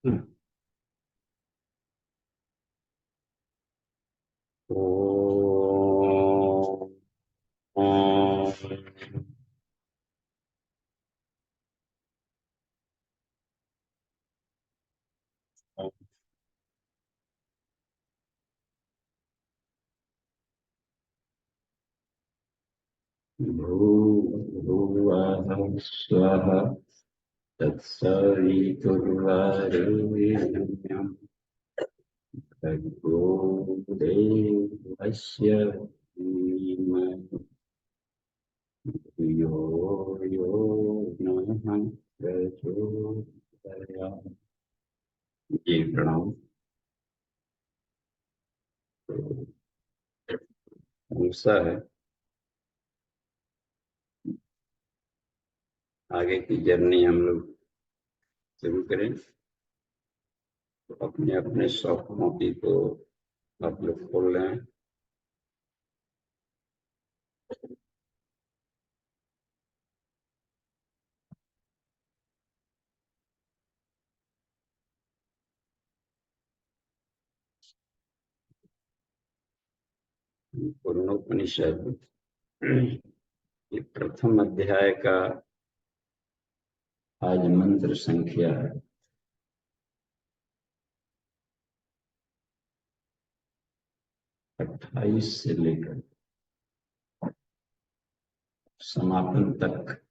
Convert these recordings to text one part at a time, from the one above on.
ओम ओम भूर्भुवः स्वः तत्सवितुर्वरेण्यं भर्गो देवस्य धीमहि धियो यो नः प्रचोदयात्। जी प्रणाम। ऐसा है, आगे की जर्नी हम लोग शुरू करें तो अपने अपने सॉफ्ट कॉपी को आप लोग खोल लें। पूर्णोपनिषद ये प्रथम अध्याय का आज मंत्र संख्या 28 से लेकर समापन तक,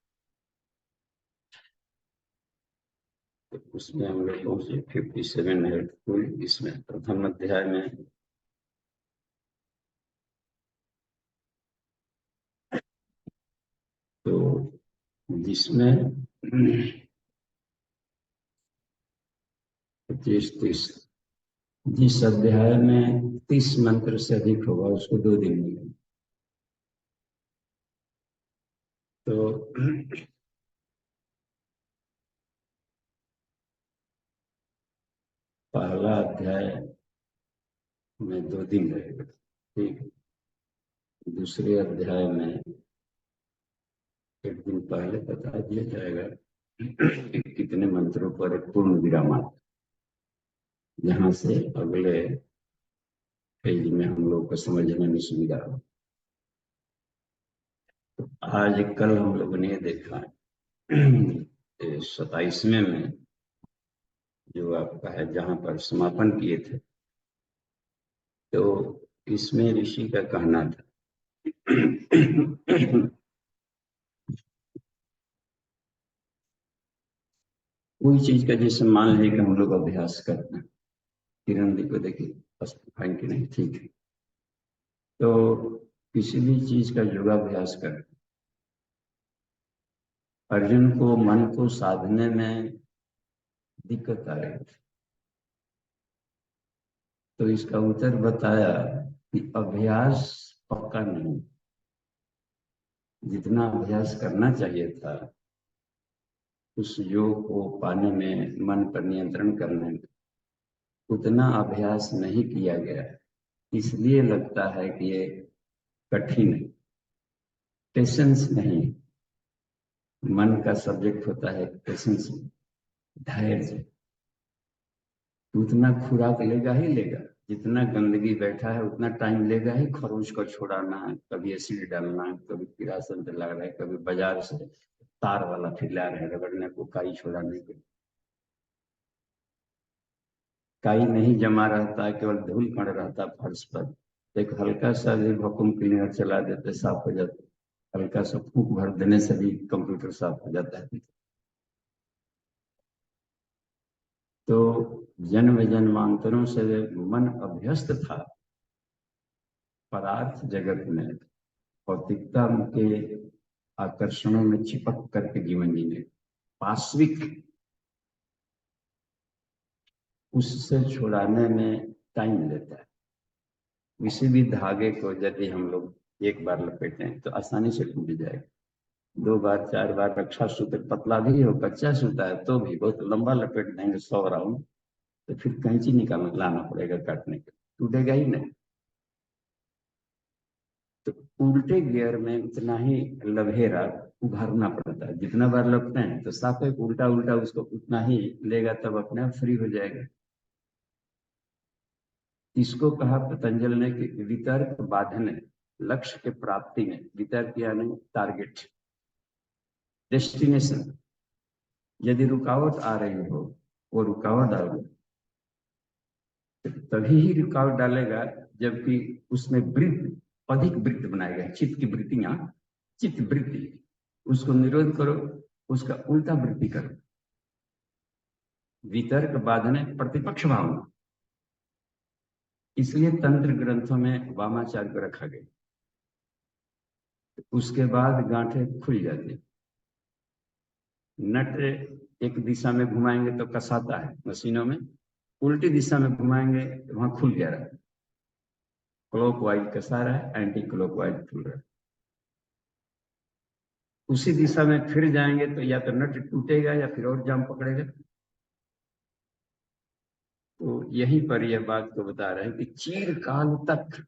तो उसमें हम लोग पहुंचे 57 है कुल। इसमें प्रथम अध्याय में तो जिसमें 25-30, जिस अध्याय में 30 मंत्र से अधिक होगा उसको 2 दिन मिलेंगे। तो पहला अध्याय में 2 दिन रहेगा, ठीक। दूसरे अध्याय में 1 दिन पहले बता दिया जाएगा कि कितने मंत्रों पर एक पूर्ण विराम आता, जहां से अगले पेज में हम लोग को समझने में सुविधा हो। तो आज कल हम लोगों ने देखा 27वें में जो आपका है, जहां पर समापन किए थे, तो इसमें ऋषि का कहना था कोई चीज का जैसे मान लें कि हम लोग अभ्यास करते हैं, किरण जी को देखिए फाइन की नहीं, ठीक है। तो किसी भी चीज का योगाभ्यास कर, अर्जुन को मन को साधने में दिक्कत आ रही थी, तो इसका उत्तर बताया कि अभ्यास पक्का नहीं। जितना अभ्यास करना चाहिए था उस योग को पाने में, मन पर नियंत्रण करने में, उतना अभ्यास नहीं किया गया, इसलिए लगता है कि ये कठिन है। पेशेंस नहीं, मन का सब्जेक्ट होता है पेशेंस, धैर्य। उतना खुराक लेगा ही लेगा, जितना गंदगी बैठा है उतना टाइम लेगा ही। खरोच को छोड़ाना है, कभी एसिड डालना है, कभी किरासन डला रहा है, कभी बाजार से तार वाला फिर रहे रगड़ने को, काई छोड़ाने के। काई नहीं जमा रहता, केवल धूल कण रहता फर्श पर। एक हल्का सा भी वैक्यूम क्लीनर चला देते साफ हो जाता, हल्का सा फूंक भर देने से भी कंप्यूटर साफ हो जाता है। तो जन्म जन्मांतरों से मन अभ्यस्त था पदार्थ जगत में, भौतिकता के आकर्षणों में चिपक करके जीवन जीने, पाश्विक, उससे छुड़ाने में टाइम लेता है। किसी भी धागे को यदि हम लोग एक बार लपेटें तो आसानी से टूट जाएगा, 2 बार 4 बार रक्षा सूत्र पतला भी हो, कच्चा सूता है तो भी बहुत लंबा लपेट देंगे 100 राउंड, तो फिर कैंची निकालना लाना पड़ेगा काटने के, टूटेगा ही नहीं। तो उल्टे गियर में उतना ही लभेरा उभारना पड़ता है। जितना बार लगते हैं तो सापेक्ष उल्टा उल्टा उसको उतना ही लेगा, तब अपने आप फ्री हो जाएगा। इसको कहा पतंजल ने कि वितर्क बाधन है लक्ष्य के प्राप्ति में। वितर्क यानी टारगेट, डेस्टिनेशन। यदि रुकावट आ रही हो, वो रुकावट डालो, तभी ही रुकावट डालेगा जबकि उसमें वृत्त, अधिक वृत्त बनाएगा। चित्त की वृत्तियां, चित्त वृत्ति, उसको निरोध करो, उसका उल्टा वृत्ति करो। वितर्क बाधने प्रतिपक्ष भावना। इसलिए तंत्र ग्रंथों में वामाचार को रखा गया। उसके बाद गांठें खुल जाती। नट एक दिशा में घुमाएंगे तो कसाता है मशीनों में, उल्टी दिशा में घुमाएंगे तो वहां खुल जा रहा है। क्लॉक वाइज कसा रहा है, एंटी क्लॉक वाइज खुल रहा है। उसी दिशा में फिर जाएंगे तो या तो नट टूटेगा या फिर और जाम पकड़ेगा। तो यहीं पर यह बात को बता रहे हैं कि चीर काल तक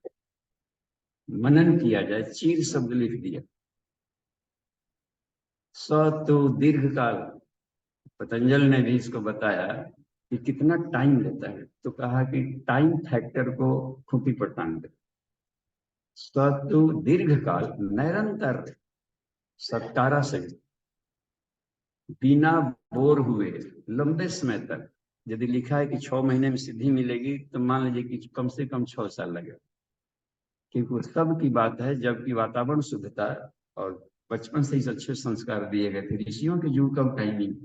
मनन किया जाए। चीर शब्द लिख दिया। स तो दीर्घ काल, पतंजल ने भी इसको बताया कि कितना टाइम लेता है। तो कहा कि टाइम फैक्टर को खूंटी पर टांग दे। सतु दीर्घ काल, निरंतर, सत्कारा से, बिना बोर हुए, लंबे समय तक। यदि लिखा है कि 6 महीने में सिद्धि मिलेगी तो मान लीजिए कि कम से कम 6 साल लगेगा। क्योंकि उस तब की बात है जबकि वातावरण शुद्ध था और बचपन से ही अच्छे संस्कार दिए गए थे। ऋषियों के युग का टाइमिंग,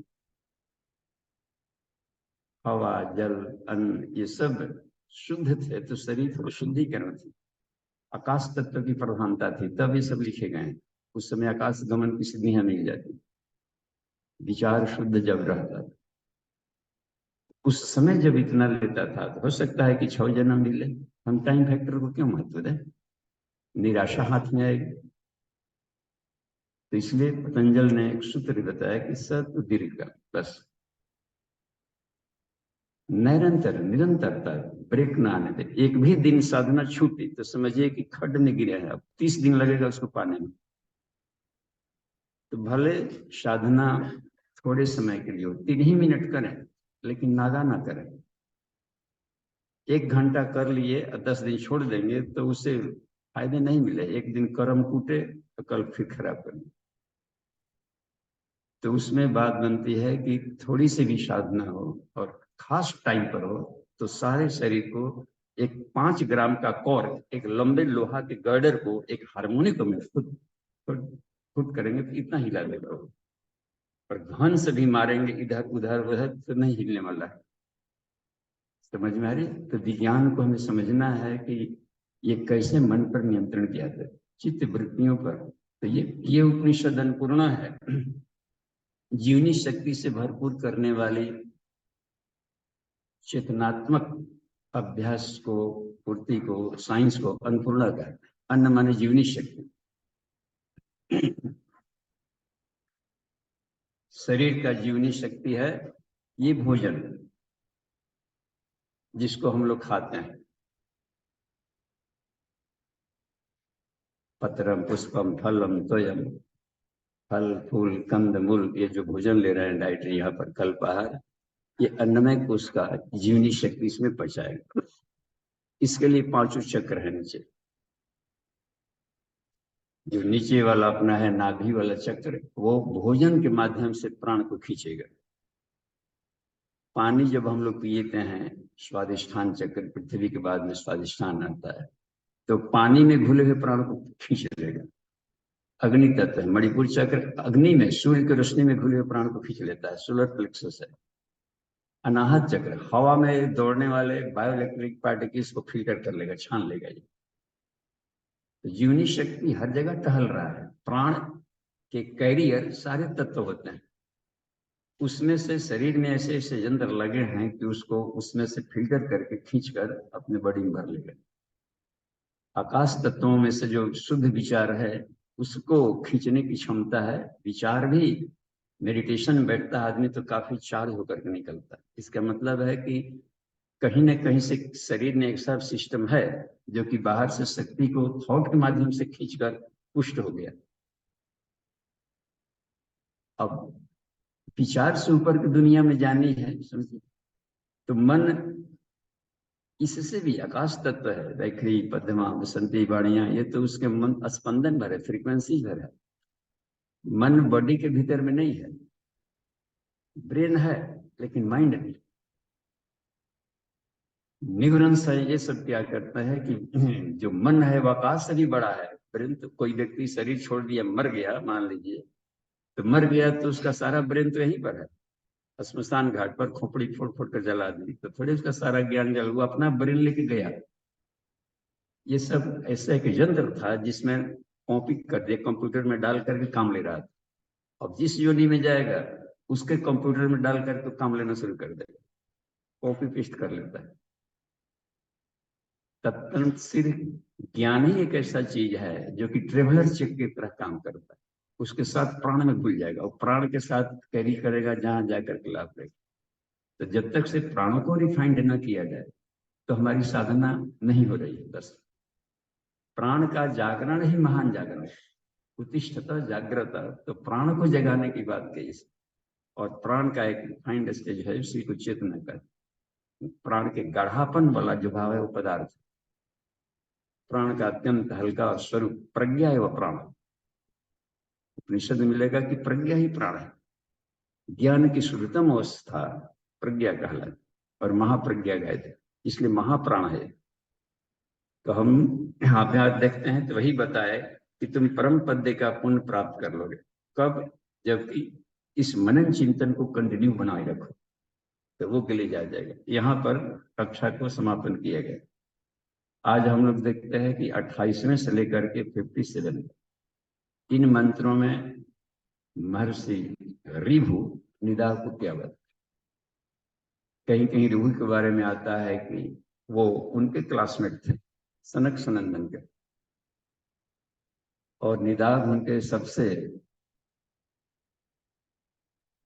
हवा, जल, अन्न, ये सब शुद्ध थे तो शरीर को शुद्धिकरण थी। आकाश तत्व की प्रधानता थी, तब ये सब लिखे गए हैं। उस समय आकाश गमन की सिद्धियां मिल जाती, विचार शुद्ध जब रहता था। उस समय जब इतना लेता था तो हो सकता है कि 6 जन्म मिले। हम टाइम फैक्टर को क्यों महत्व दें? निराशा हाथ में आएगी। तो इसलिए पतंजल ने एक सूत्र बताया कि सत दीर्घ का, बस निरंतर, निरंतरता, ब्रेक ना आने दे। एक भी दिन साधना छूटी तो समझिए कि खड्ड में गिरे हैं। अब 30 दिन लगेगा उसको पाने में। तो भले साधना थोड़े समय के लिए हो, 3 ही मिनट करें, लेकिन नागा ना करें। 1 घंटा कर लिए और 10 दिन छोड़ देंगे तो उससे फायदे नहीं मिले। एक दिन कर्म कूटे तो कल फिर खराब करेंगे। तो उसमें बात बनती है कि थोड़ी सी भी साधना हो और खास टाइम पर हो तो सारे शरीर को एक 5 ग्राम का कॉर्क, एक लंबे लोहा के गर्डर को एक हार्मोनिक में खुद खुद करेंगे तो इतना हिला देगा। और घन से भी मारेंगे इधर उधर उधर तो नहीं हिलने वाला है। समझ में आ रही? तो विज्ञान को हमें समझना है कि ये कैसे मन पर नियंत्रण किया जाए, चित्त वृत्तियों पर। तो ये उपनिषद अन्नपूर्णा है, जीवनी शक्ति से भरपूर करने वाली चेतनात्मक अभ्यास को, पूर्ति को, साइंस को अन्नपूर्णा कहते हैं। अन्न माने जीवनी शक्ति। शरीर का जीवनी शक्ति है ये भोजन जिसको हम लोग खाते हैं। पत्रम पुष्पम फलम तोयम, फल फूल कंद मूल, ये जो भोजन ले रहे हैं डाइटरी यहाँ पर कल्पाहार, ये अन्नमय कोश का जीवनी शक्ति इसमें पहुंचाएगा। इसके लिए 5 चक्र है नीचे। जो नीचे वाला अपना है नाभि वाला चक्र, वो भोजन के माध्यम से प्राण को खींचेगा। पानी जब हम लोग पीते हैं, स्वादिष्ठान चक्र, पृथ्वी के बाद में स्वादिष्ठान आता है, तो पानी में घुले हुए प्राण को खींच लेगा। अग्नि तत्व है, मणिपुर चक्र अग्नि में, सूर्य की रोशनी में घुले हुए प्राण को खींच लेता है, सोलर प्लेक्सस है। अनाहत चक्र हवा में दौड़ने वाले बायोइलेक्ट्रिक पार्टिकल्स को फिल्टर कर लेगा, छान लेगा। ये तो जीवनी शक्ति हर जगह टहल रहा है। प्राण के कैरियर सारे तत्व होते हैं, उसमें से शरीर में ऐसे ऐसे यंत्र लगे हैं कि उसको उसमें से फिल्टर करके खींचकर अपने बॉडी में भर लेगा। आकाश तत्वों में से जो शुद्ध विचार है उसको खींचने की क्षमता है। विचार भी, मेडिटेशन में बैठता आदमी तो काफी चार्ज होकर के निकलता है। इसका मतलब है कि कहीं न कहीं से शरीर में एक सब सिस्टम है जो कि बाहर से शक्ति को थॉट के माध्यम से खींचकर पुष्ट हो गया। अब विचार से ऊपर की दुनिया में जानी है, समझिए, तो मन इससे भी आकाश तत्व है, वैखरी पद्मा बसंती बाणियां, ये तो उसके मन स्पंदन भर है, फ्रीक्वेंसी भर है। मन बॉडी के भीतर में नहीं है, ब्रेन है लेकिन माइंड नहीं। न्यूरॉन्स है, ये सब क्या करता है कि जो मन है वो आकाश से भी बड़ा है। ब्रेन तो कोई व्यक्ति शरीर छोड़ दिया, मर गया मान लीजिए, तो मर गया तो उसका सारा ब्रेन तो यहीं पर है। श्मशान घाट पर खोपड़ी फोड़ फोड़ कर जला दी तो थोड़ी उसका सारा ज्ञान जल, वो अपना ब्रेन लेके गया। ये सब ऐसा एक यंत्र था जिसमें कॉपी कर दिया, कंप्यूटर में डाल करके काम ले रहा था। अब जिस योनि में जाएगा उसके कंप्यूटर में डाल करके तो काम लेना शुरू कर देगा, कॉपी पेस्ट कर लेता है। तत्त सिर्फ ज्ञान ही एक ऐसा चीज है जो कि ट्रेवलर चेक की तरह काम करता है। उसके साथ प्राण में घुल जाएगा और प्राण के साथ कैरी करेगा जहां जाकर के लाभ लेगा। तो जब तक से प्राणों को रिफाइंड न किया जाए तो हमारी साधना नहीं हो रही है। बस प्राण का जागरण ही महान जागरण है। उत्तिष्ठता जागृता, तो प्राण को जगाने की बात कही। और प्राण का एक रिफाइंड स्टेज है, उसी को चेतना का। प्राण के गाढ़ापन वाला जो भाव है वो पदार्थ। प्राण का अत्यंत हल्का स्वरूप प्रज्ञा है, वह प्राण। उपनिषद में मिलेगा कि प्रज्ञा ही प्राण है। ज्ञान की शुद्धतम अवस्था प्रज्ञा कहलाती और महाप्रज्ञा गए थे, इसलिए महाप्राण है। तो हम अभ्यास देखते हैं तो वही बताए कि तुम परम पद का पुण्य प्राप्त कर लोगे। कब? जबकि इस मनन चिंतन को कंटिन्यू बनाए रखो तो वो के लिए जाएगा। यहाँ पर कक्षा को समापन किया गया। आज हम लोग देखते हैं कि 28वें से लेकर के 57 इन मंत्रों में महर्षि ऋभु निदाघ को क्या बात। कहीं कहीं ऋभु के बारे में आता है कि वो उनके क्लासमेट थे, सनक सनंदन के, और निदाघ उनके सबसे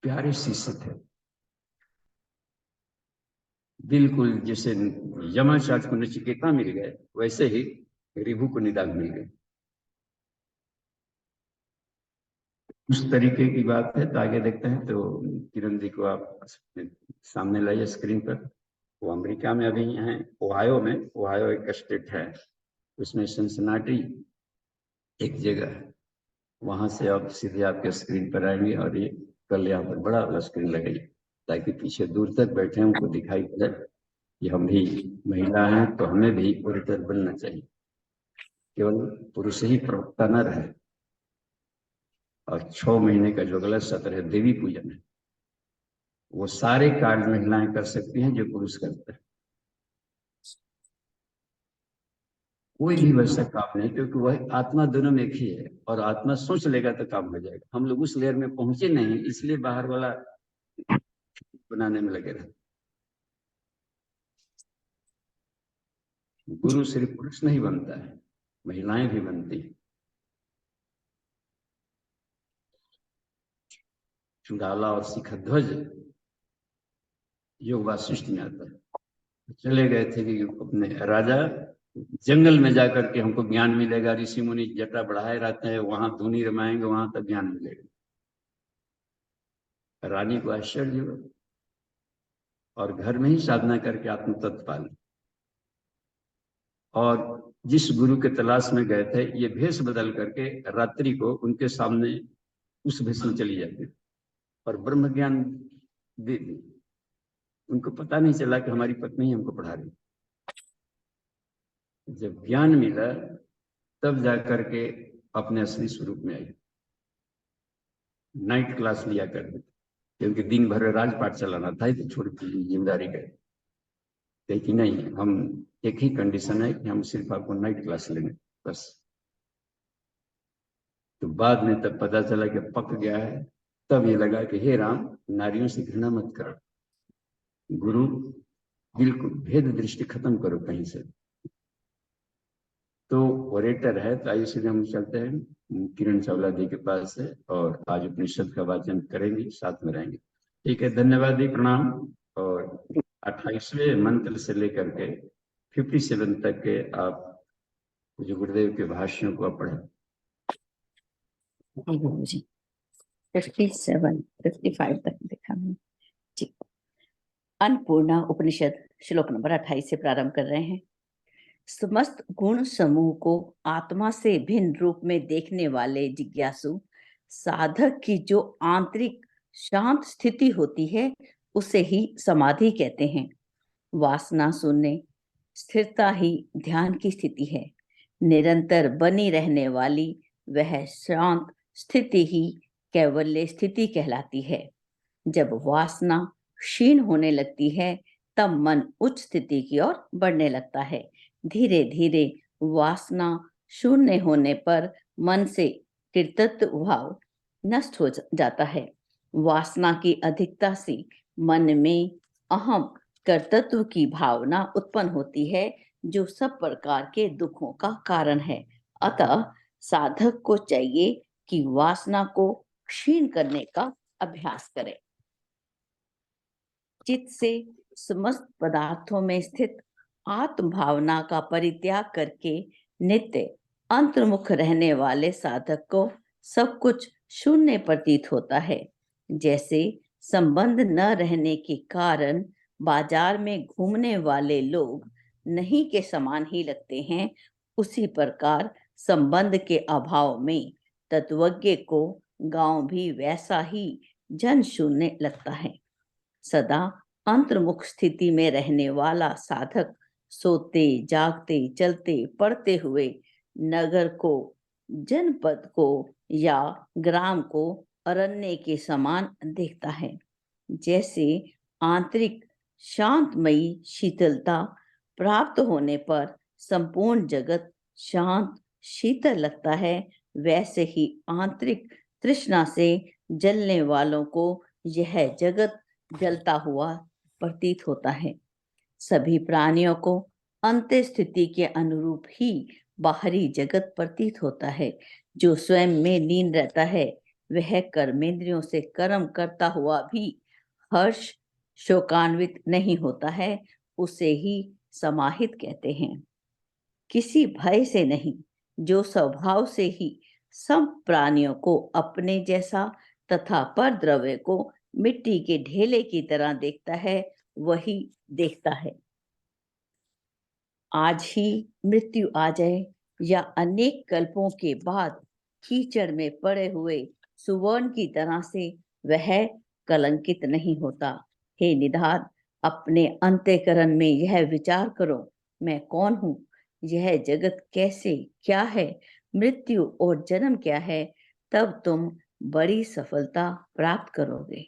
प्यारे शिष्य थे। बिल्कुल जैसे यमाचार्य को नचिकेता मिल गए, वैसे ही ऋभु को निदाघ मिल गए। उस तरीके की बात है। तो आगे देखते हैं। तो किरण जी को आप सामने लाइए स्क्रीन पर। वो अमेरिका में अभी हैं, ओहायो में। ओहायो एक स्टेट है, उसमें सिंसिनाटी एक जगह है। वहां से आप सीधे आपके स्क्रीन पर आएंगे और ये कल यहाँ पर बड़ा वाला स्क्रीन लगाइए ताकि पीछे दूर तक बैठे हैं उनको दिखाई पड़े कि हम भी महिला हैं, तो हमें भी ओरेटर बनना चाहिए। केवल पुरुष ही प्रवक्ता न रहे। और 6 महीने का जो अगला सत्र है देवी पूजन है, वो सारे कार्य महिलाएं कर सकती हैं जो पुरुष करते हैं। कोई भी वैसा काम नहीं, क्योंकि वह आत्मा दोनों में एक ही है और आत्मा सोच लेगा तो काम हो जाएगा। हम लोग उस लेयर में पहुंचे नहीं, इसलिए बाहर वाला बनाने में लगे रहे। गुरु सिर्फ पुरुष नहीं बनता है, महिलाएं भी बनती है। चुड़ाला और शिखध्वज योग वाशिष्ठ में आता है। चले गए थे कि अपने राजा जंगल में जाकर के हमको ज्ञान मिलेगा, ऋषि मुनि जटा बढ़ाए रहते हैं, वहां धुनी रमाएंगे, वहां तक ज्ञान मिलेगा। रानी को आश्चर्य हुआ और घर में ही साधना करके आत्म तत्व पा ली। और जिस गुरु के तलाश में गए थे, ये भेष बदल करके रात्रि को उनके सामने उस भेष में चली जाती और ब्रह्म ज्ञान दे दी। उनको पता नहीं चला कि हमारी पत्नी हमको पढ़ा रही। जब ज्ञान मिला तब जाकर के अपने असली स्वरूप में आई। नाइट क्लास लिया करते थे क्योंकि दिन भर राजपाट चलाना था, तो छोड़ की जिम्मेदारी गए। कि नहीं, हम एक ही कंडीशन है कि हम सिर्फ आपको नाइट क्लास लेंगे बस। तो बाद में तब पता चला कि पक गया है। तब ये लगा कि हे राम, नारियों से घृणा मत करो, गुरु बिल्कुल भेद दृष्टि खत्म करो कहीं से। तो ओरेटर है, तो आइए सीधे हम चलते हैं किरण चावला जी के पास से और आज उपनिषद का वाचन करेंगे, साथ में रहेंगे। ठीक है, धन्यवाद जी, प्रणाम। और 28वें मंत्र से लेकर के 57 तक के आप जो गुरुदेव के भाष्यों को आप पढ़ें। गुरु जी, 57, 55 तक देखा मैंने जी। अन्नपूर्णा उपनिषद श्लोक नंबर 28 से प्रारंभ कर रहे हैं। समस्त गुण समूह को आत्मा से भिन्न रूप में देखने वाले जिज्ञासु साधक की जो आंतरिक शांत स्थिति होती है उसे ही समाधि कहते हैं। वासना शून्य स्थिरता ही ध्यान की स्थिति है। निरंतर बनी रहने वाली वह शांत स्थिति ही कैवल्य स्थिति कहलाती है। जब वासना क्षीण होने लगती है तब मन उच्च स्थिति की ओर बढ़ने लगता है। धीरे धीरे वासना शून्य होने पर मन से कृतत्व भाव नष्ट हो जाता है। वासना की अधिकता से मन में अहम कर्तृत्व की भावना उत्पन्न होती है जो सब प्रकार के दुखों का कारण है। अतः साधक को चाहिए कि वासना को क्षीण करने का अभ्यास करे। चित्त से समस्त पदार्थों में स्थित आत्म भावना का परित्याग करके नित्य अंतर्मुख रहने वाले साधक को सब कुछ शून्य प्रतीत होता है। जैसे संबंध न रहने के कारण बाजार में घूमने वाले लोग नहीं के समान ही लगते हैं, उसी प्रकार संबंध के अभाव में तत्वज्ञ को गांव भी वैसा ही जन शून्य लगता है। सदा अंतर्मुख स्थिति में रहने वाला साधक सोते जागते चलते पढ़ते हुए नगर को जनपद को या ग्राम को अरण्य के समान देखता है। जैसे आंतरिक शांतमयी शीतलता प्राप्त होने पर संपूर्ण जगत शांत शीतल लगता है, वैसे ही आंतरिक तृष्णा से जलने वालों को यह जगत जलता हुआ प्रतीत होता है। सभी प्राणियों को अंत्य स्थिति के अनुरूप ही बाहरी जगत प्रतीत होता है। जो स्वयं में लीन रहता है वह कर्मेंद्रियों से कर्म करता हुआ भी हर्ष शोकान्वित नहीं होता है, उसे ही समाहित कहते हैं। किसी भय से नहीं, जो स्वभाव से ही सब प्राणियों को अपने जैसा तथा पर द्रव्य को मिट्टी के ढेले की तरह देखता है, वही देखता है। आज ही मृत्यु आ जाए या अनेक कल्पों के बाद कीचड़ में पड़े हुए सुवर्ण की तरह से वह कलंकित नहीं होता। हे निधान, अपने अंतःकरण में यह विचार करो, मैं कौन हूँ, यह जगत कैसे क्या है, मृत्यु और जन्म क्या है, तब तुम बड़ी सफलता प्राप्त करोगे।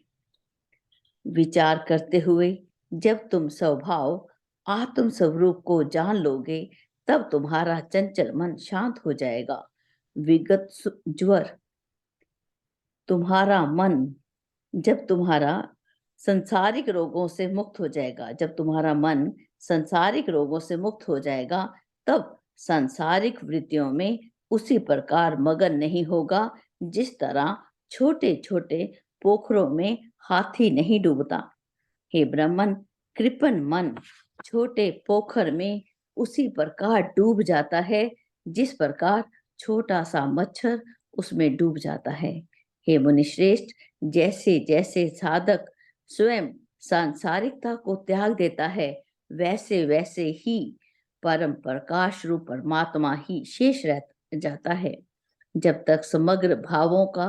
विचार करते हुए जब तुम स्वभाव आत्म स्वरूप को जान लोगे तब तुम्हारा चंचल मन शांत हो जाएगा। विगत ज्वर तुम्हारा मन जब तुम्हारा संसारिक रोगों से मुक्त हो जाएगा, जब तुम्हारा मन संसारिक रोगों से मुक्त हो जाएगा तब सांसारिक वृत्तियों में उसी प्रकार मगन नहीं होगा जिस तरह छोटे छोटे पोखरों में हाथी नहीं डूबता। हे ब्राह्मण, कृपण मन छोटे पोखर में उसी प्रकार डूब जाता है जिस प्रकार छोटा सा मच्छर उसमें डूब जाता है। हे मुनिश्रेष्ठ, जैसे जैसे साधक स्वयं सांसारिकता को त्याग देता है वैसे वैसे ही परम प्रकाश रूप परमात्मा ही शेष रह जाता है। जब तक समग्र भावों का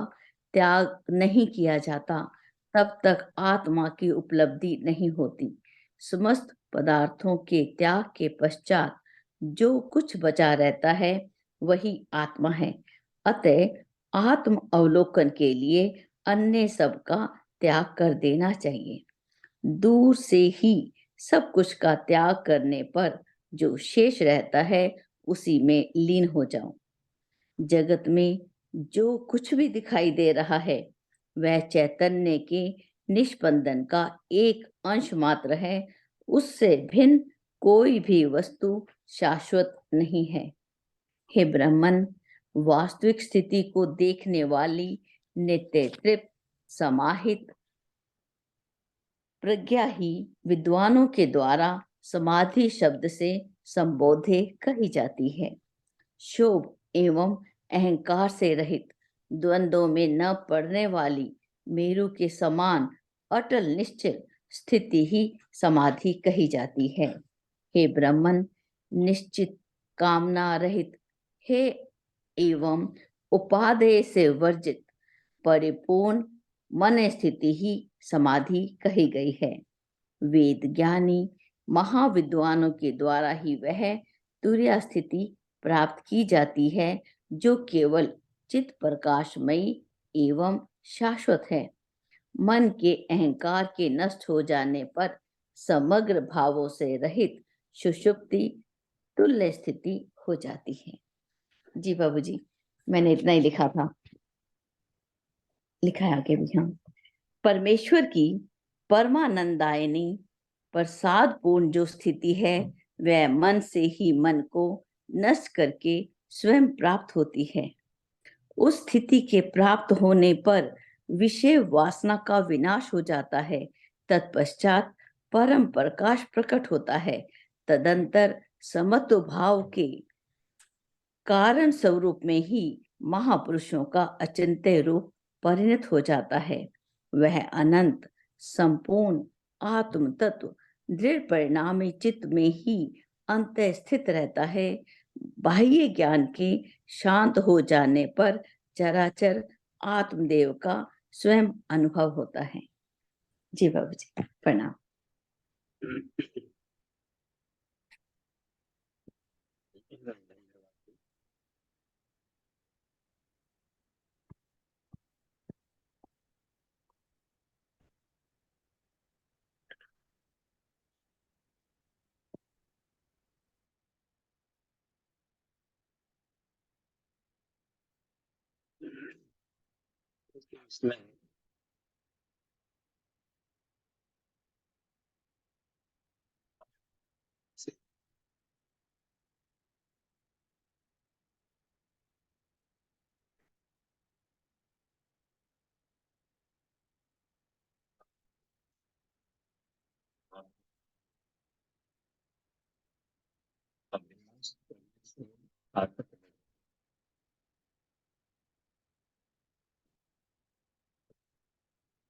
त्याग नहीं किया जाता तब तक आत्मा की उपलब्धि नहीं होती। समस्त पदार्थों के त्याग के पश्चात जो कुछ बचा रहता है वही आत्मा है। अतः आत्म अवलोकन के लिए अन्य सब का त्याग कर देना चाहिए। दूर से ही सब कुछ का त्याग करने पर जो शेष रहता है उसी में लीन हो जाओ। जगत में जो कुछ भी दिखाई दे रहा है वह चैतन्य के निष्पंदन का एक अंश मात्र है, उससे भिन्न कोई भी वस्तु शाश्वत नहीं है। हे ब्राह्मण, वास्तविक स्थिति को देखने वाली नित्य तृप्त समाहित प्रज्ञा ही विद्वानों के द्वारा समाधि शब्द से संबोधे कही जाती है। शोभ एवं अहंकार से रहित द्वंद्वों में न पड़ने वाली मेरु के समान अटल निश्चल स्थिति ही समाधि कही जाती है। हे ब्राह्मण, निश्चित कामना रहित हे एवं उपादेय से वर्जित परिपूर्ण मन स्थिति ही समाधि कही गई है। वेद ज्ञानी महाविद्वानों के द्वारा ही वह तुर्य स्थिति प्राप्त की जाती है जो केवल चित्त प्रकाशमयी एवं शाश्वत है। मन के अहंकार के नष्ट हो जाने पर समग्र भावों से रहित सुषुप्ति तुल्य स्थिति हो जाती है। जी बाबूजी, मैंने इतना ही लिखा था, लिखा है आगे भी। हाँ, परमेश्वर की परमानंदायनी प्रसाद पूर्ण जो स्थिति है वह मन से ही मन को नष्ट करके स्वयं प्राप्त होती है। उस स्थिति के प्राप्त होने पर विषय वासना का विनाश हो जाता है। तत्पश्चात परम प्रकाश प्रकट होता है। तदंतर समत्व भाव के कारण स्वरूप में ही महापुरुषों का अचिंत्य रूप परिणत हो जाता है। वह अनंत संपूर्ण आत्म तत्व दृढ़ परिणामी चित्त में ही अंत स्थित रहता है। बाह्य ज्ञान के शांत हो जाने पर चराचर आत्मदेव का स्वयं अनुभव होता है। जी बाबू जी, प्रणाम। इसमें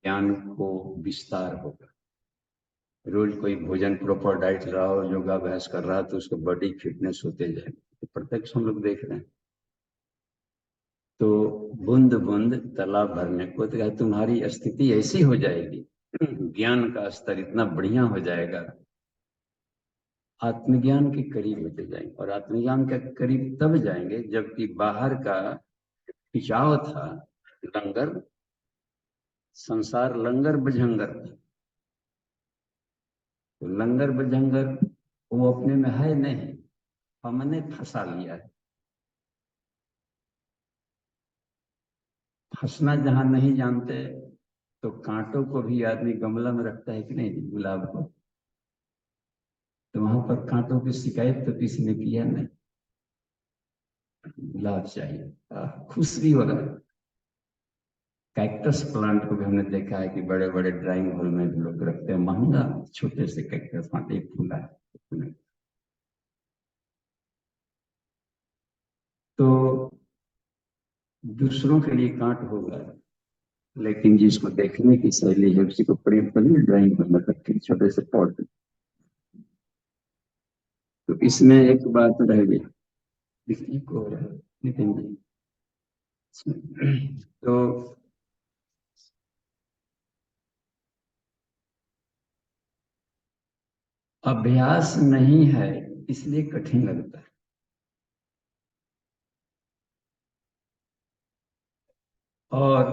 ज्ञान को विस्तार होगा। रोज कोई भोजन प्रॉपर डाइट रहा हो, योगाभ्यास कर रहा तो उसको बॉडी फिटनेस होते जाए, तो प्रत्यक्ष हम लोग देख रहे हैं। तो बूंद बूंद तालाब भरने को, तो तुम्हारी स्थिति ऐसी हो जाएगी, ज्ञान का स्तर इतना बढ़िया हो जाएगा, आत्मज्ञान के करीब होते जाएंगे। और आत्मज्ञान के करीब तब जाएंगे जबकि बाहर का खिंचाव था, लंगर, संसार लंगर बजंगर था। तो लंगर बजंगर वो अपने में है नहीं, हमने फंसा लिया है। फंसना जहां नहीं जानते, तो कांटों को भी आदमी गमला में रखता है कि नहीं, गुलाब को, तो वहां पर कांटों की शिकायत तो किसी ने किया नहीं। गुलाब चाहिए, खुश भी होगा। कैक्टस प्लांट को भी हमने देखा है कि बड़े बड़े ड्राइंग हॉल में भी लोग रखते हैं, महंगा छोटे से कैक्टस प्लांट, एक फूला है। तो दूसरों के लिए कांट होगा, लेकिन जिसको देखने की शैली है उसी को प्रेम कर ड्राइंग करना रखते हैं छोटे से पॉट। तो इसमें एक बात रह गई, लिखने को नितिन जी, तो अभ्यास नहीं है इसलिए कठिन लगता है। और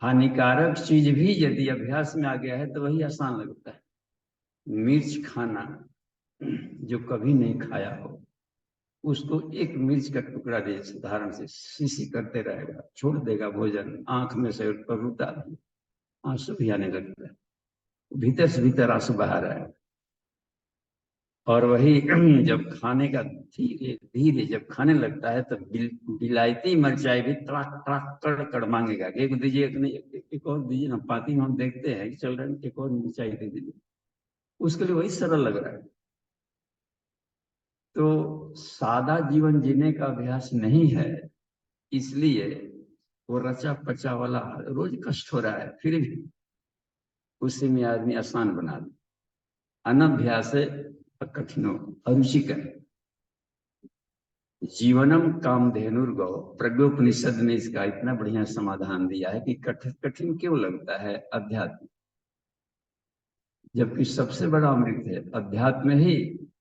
हानिकारक चीज भी यदि अभ्यास में आ गया है तो वही आसान लगता है। मिर्च खाना, जो कभी नहीं खाया हो उसको एक मिर्च का टुकड़ा दे, साधारण से शीशी करते रहेगा, छोड़ देगा भोजन, आंख में से परुता भी, आंसू भी आने लगता है, भीतर से भीतर आंसू बाहर आए। और वही जब खाने का धीरे धीरे जब खाने लगता है तो बिलायती मिर्चाई भी तड़ाक तड़ाक कड़ मांगेगा, एक दीजिए, एक और दीजिए ना, पाती में हम देखते हैं कि चल रहे हैं, एक और मिर्चाई दे दीजिए, उसके लिए वही सरल लग रहा है। तो सादा जीवन जीने का अभ्यास नहीं है, इसलिए वो रचा पचा वाला रोज कष्ट हो रहा है, फिर भी उसी में आदमी आसान बना दे। अनभ्यास कठिनो अरुचिकर। जीवनम कामधेनुर्गौ। प्रज्ञोपनिषद ने इसका इतना बढ़िया समाधान दिया है कि कठिन कठिन क्यों लगता है अध्यात्म, जबकि सबसे बड़ा अमृत है अध्यात्म ही।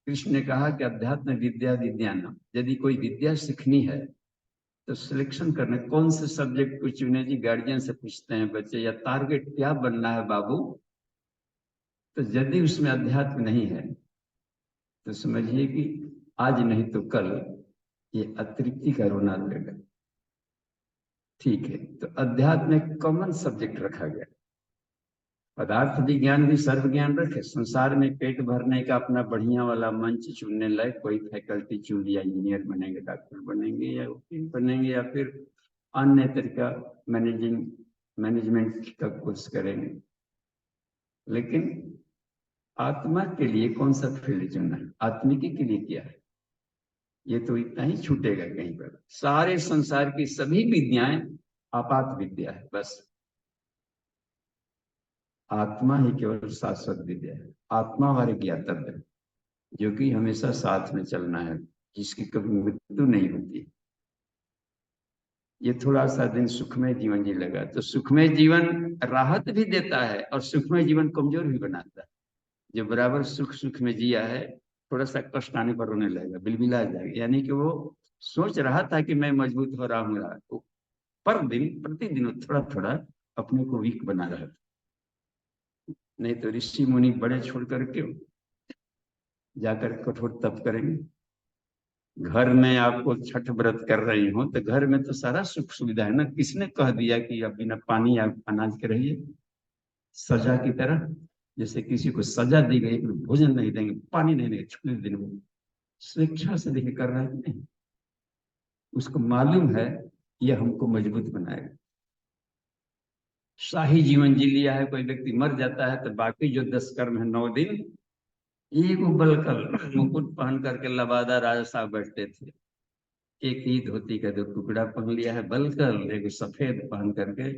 कृष्ण ने कहा कि अध्यात्म विद्या विज्ञानम। यदि कोई विद्या सीखनी है तो सिलेक्शन करने कौन से सब्जेक्ट को चुने जी, गार्जियन से पूछते हैं बच्चे, या टारगेट क्या बनना है बाबू। तो यदि उसमें अध्यात्म नहीं है तो समझिए कि आज नहीं तो कल ये अतृप्ति का रोना लगेगा। ठीक है, तो अध्यात्म एक कॉमन सब्जेक्ट रखा गया। पदार्थ विज्ञान भी सर्व ज्ञान रखे। संसार में पेट भरने का अपना बढ़िया वाला मंच चुनने लायक कोई फैकल्टी चुन लिया, इंजीनियर बनेंगे, डॉक्टर बनेंगे, या वकील बनेंगे, या फिर अन्य तरीका मैनेजमेंट का कोर्स करेंगे। लेकिन आत्मा के लिए कौन सा फील्ड चुनना है, आत्मिकी के लिए क्या है, ये तो इतना ही छूटेगा कहीं पर। सारे संसार की सभी विद्याएं आपात विद्या है, बस आत्मा ही केवल शाश्वत विद्या है। आत्मा हमारे ज्ञातव्य है, जो कि हमेशा साथ में चलना है, जिसकी कभी मृत्यु नहीं होती। ये थोड़ा सा दिन सुखमय जीवन जी लगा तो सुखमय जीवन राहत भी देता है और सुखमय जीवन कमजोर भी बनाता है। जो बराबर सुख सुख में जिया है, थोड़ा सा कष्ट आने पर रोने लगेगा, बिलबिला जाएगा, यानी कि वो सोच रहा था कि मैं मजबूत हो रहा हूँ, पर दिन प्रतिदिन वो थोड़ा थोड़ा अपने को वीक बना रहा था। नहीं तो ऋषि मुनि बड़े छोड़ करके जाकर कठोर तप करेंगे। घर में आपको छठ व्रत कर रही हो तो घर में तो सारा सुख सुविधा है ना, किसने कह दिया कि अब बिना पानी या अनाज के रहिए सजा की तरह। जैसे किसी को सजा दी गई कि भोजन नहीं देंगे, पानी नहीं देंगे, छुट्टी दिन में स्वेच्छा से देखिए कर रहा है कि नहीं। उसको मालूम है यह हमको मजबूत बनाएगा। शाही जीवन जी लिया है, कोई व्यक्ति मर जाता है तो बाकी जो 10 कर्म है 9 दिन एक बलकल मुकुट पहन करके लबादा राजा साहब बैठते थे। एक ही धोती का 2 टुकड़ा पहन लिया है बलकल, एक सफेद पहन करके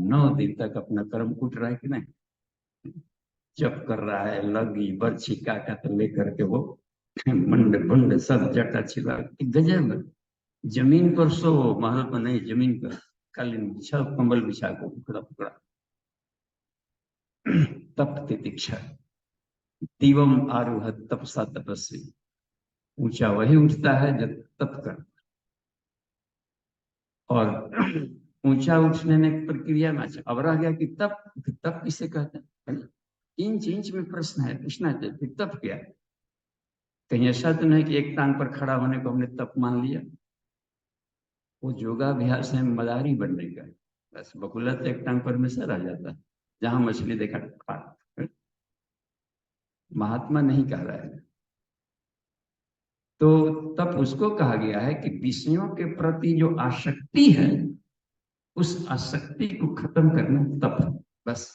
9 दिन तक अपना कर्म कूट रहा है कि नहीं, जप कर रहा है, लगी बर्छी काका तो लेकर के वो मंड भुंड सब जटा छिपा गजब। जमीन पर सो, महल पर नहीं, जमीन पर कालीन बिछा, कंबल बिछा को टुकड़ा टुकड़ा तप तितिक्षा। दिवम आरूह तपसा तपस्वी। ऊंचा वही उठता है जब तप कर। और ऊंचा उठने में एक प्रक्रिया में अच्छा अब रह गया कि तप, तप किसे कहते हैं, इंच इंच में प्रश्न है, पूछना चाहिए फिर तप क्या है। कहीं ऐसा तो नहीं कि एक टांग पर खड़ा होने को हमने तप मान लिया। वो योगाभ्यास है मदारी बनने का। बस बकुला तो एक टांग पर हमेशा रह जाता है, जहां मछली देखा खा। महात्मा नहीं कह रहा है। तो तब उसको कहा गया है कि विषयों के प्रति जो आसक्ति है उस आसक्ति को खत्म करना तप है, बस।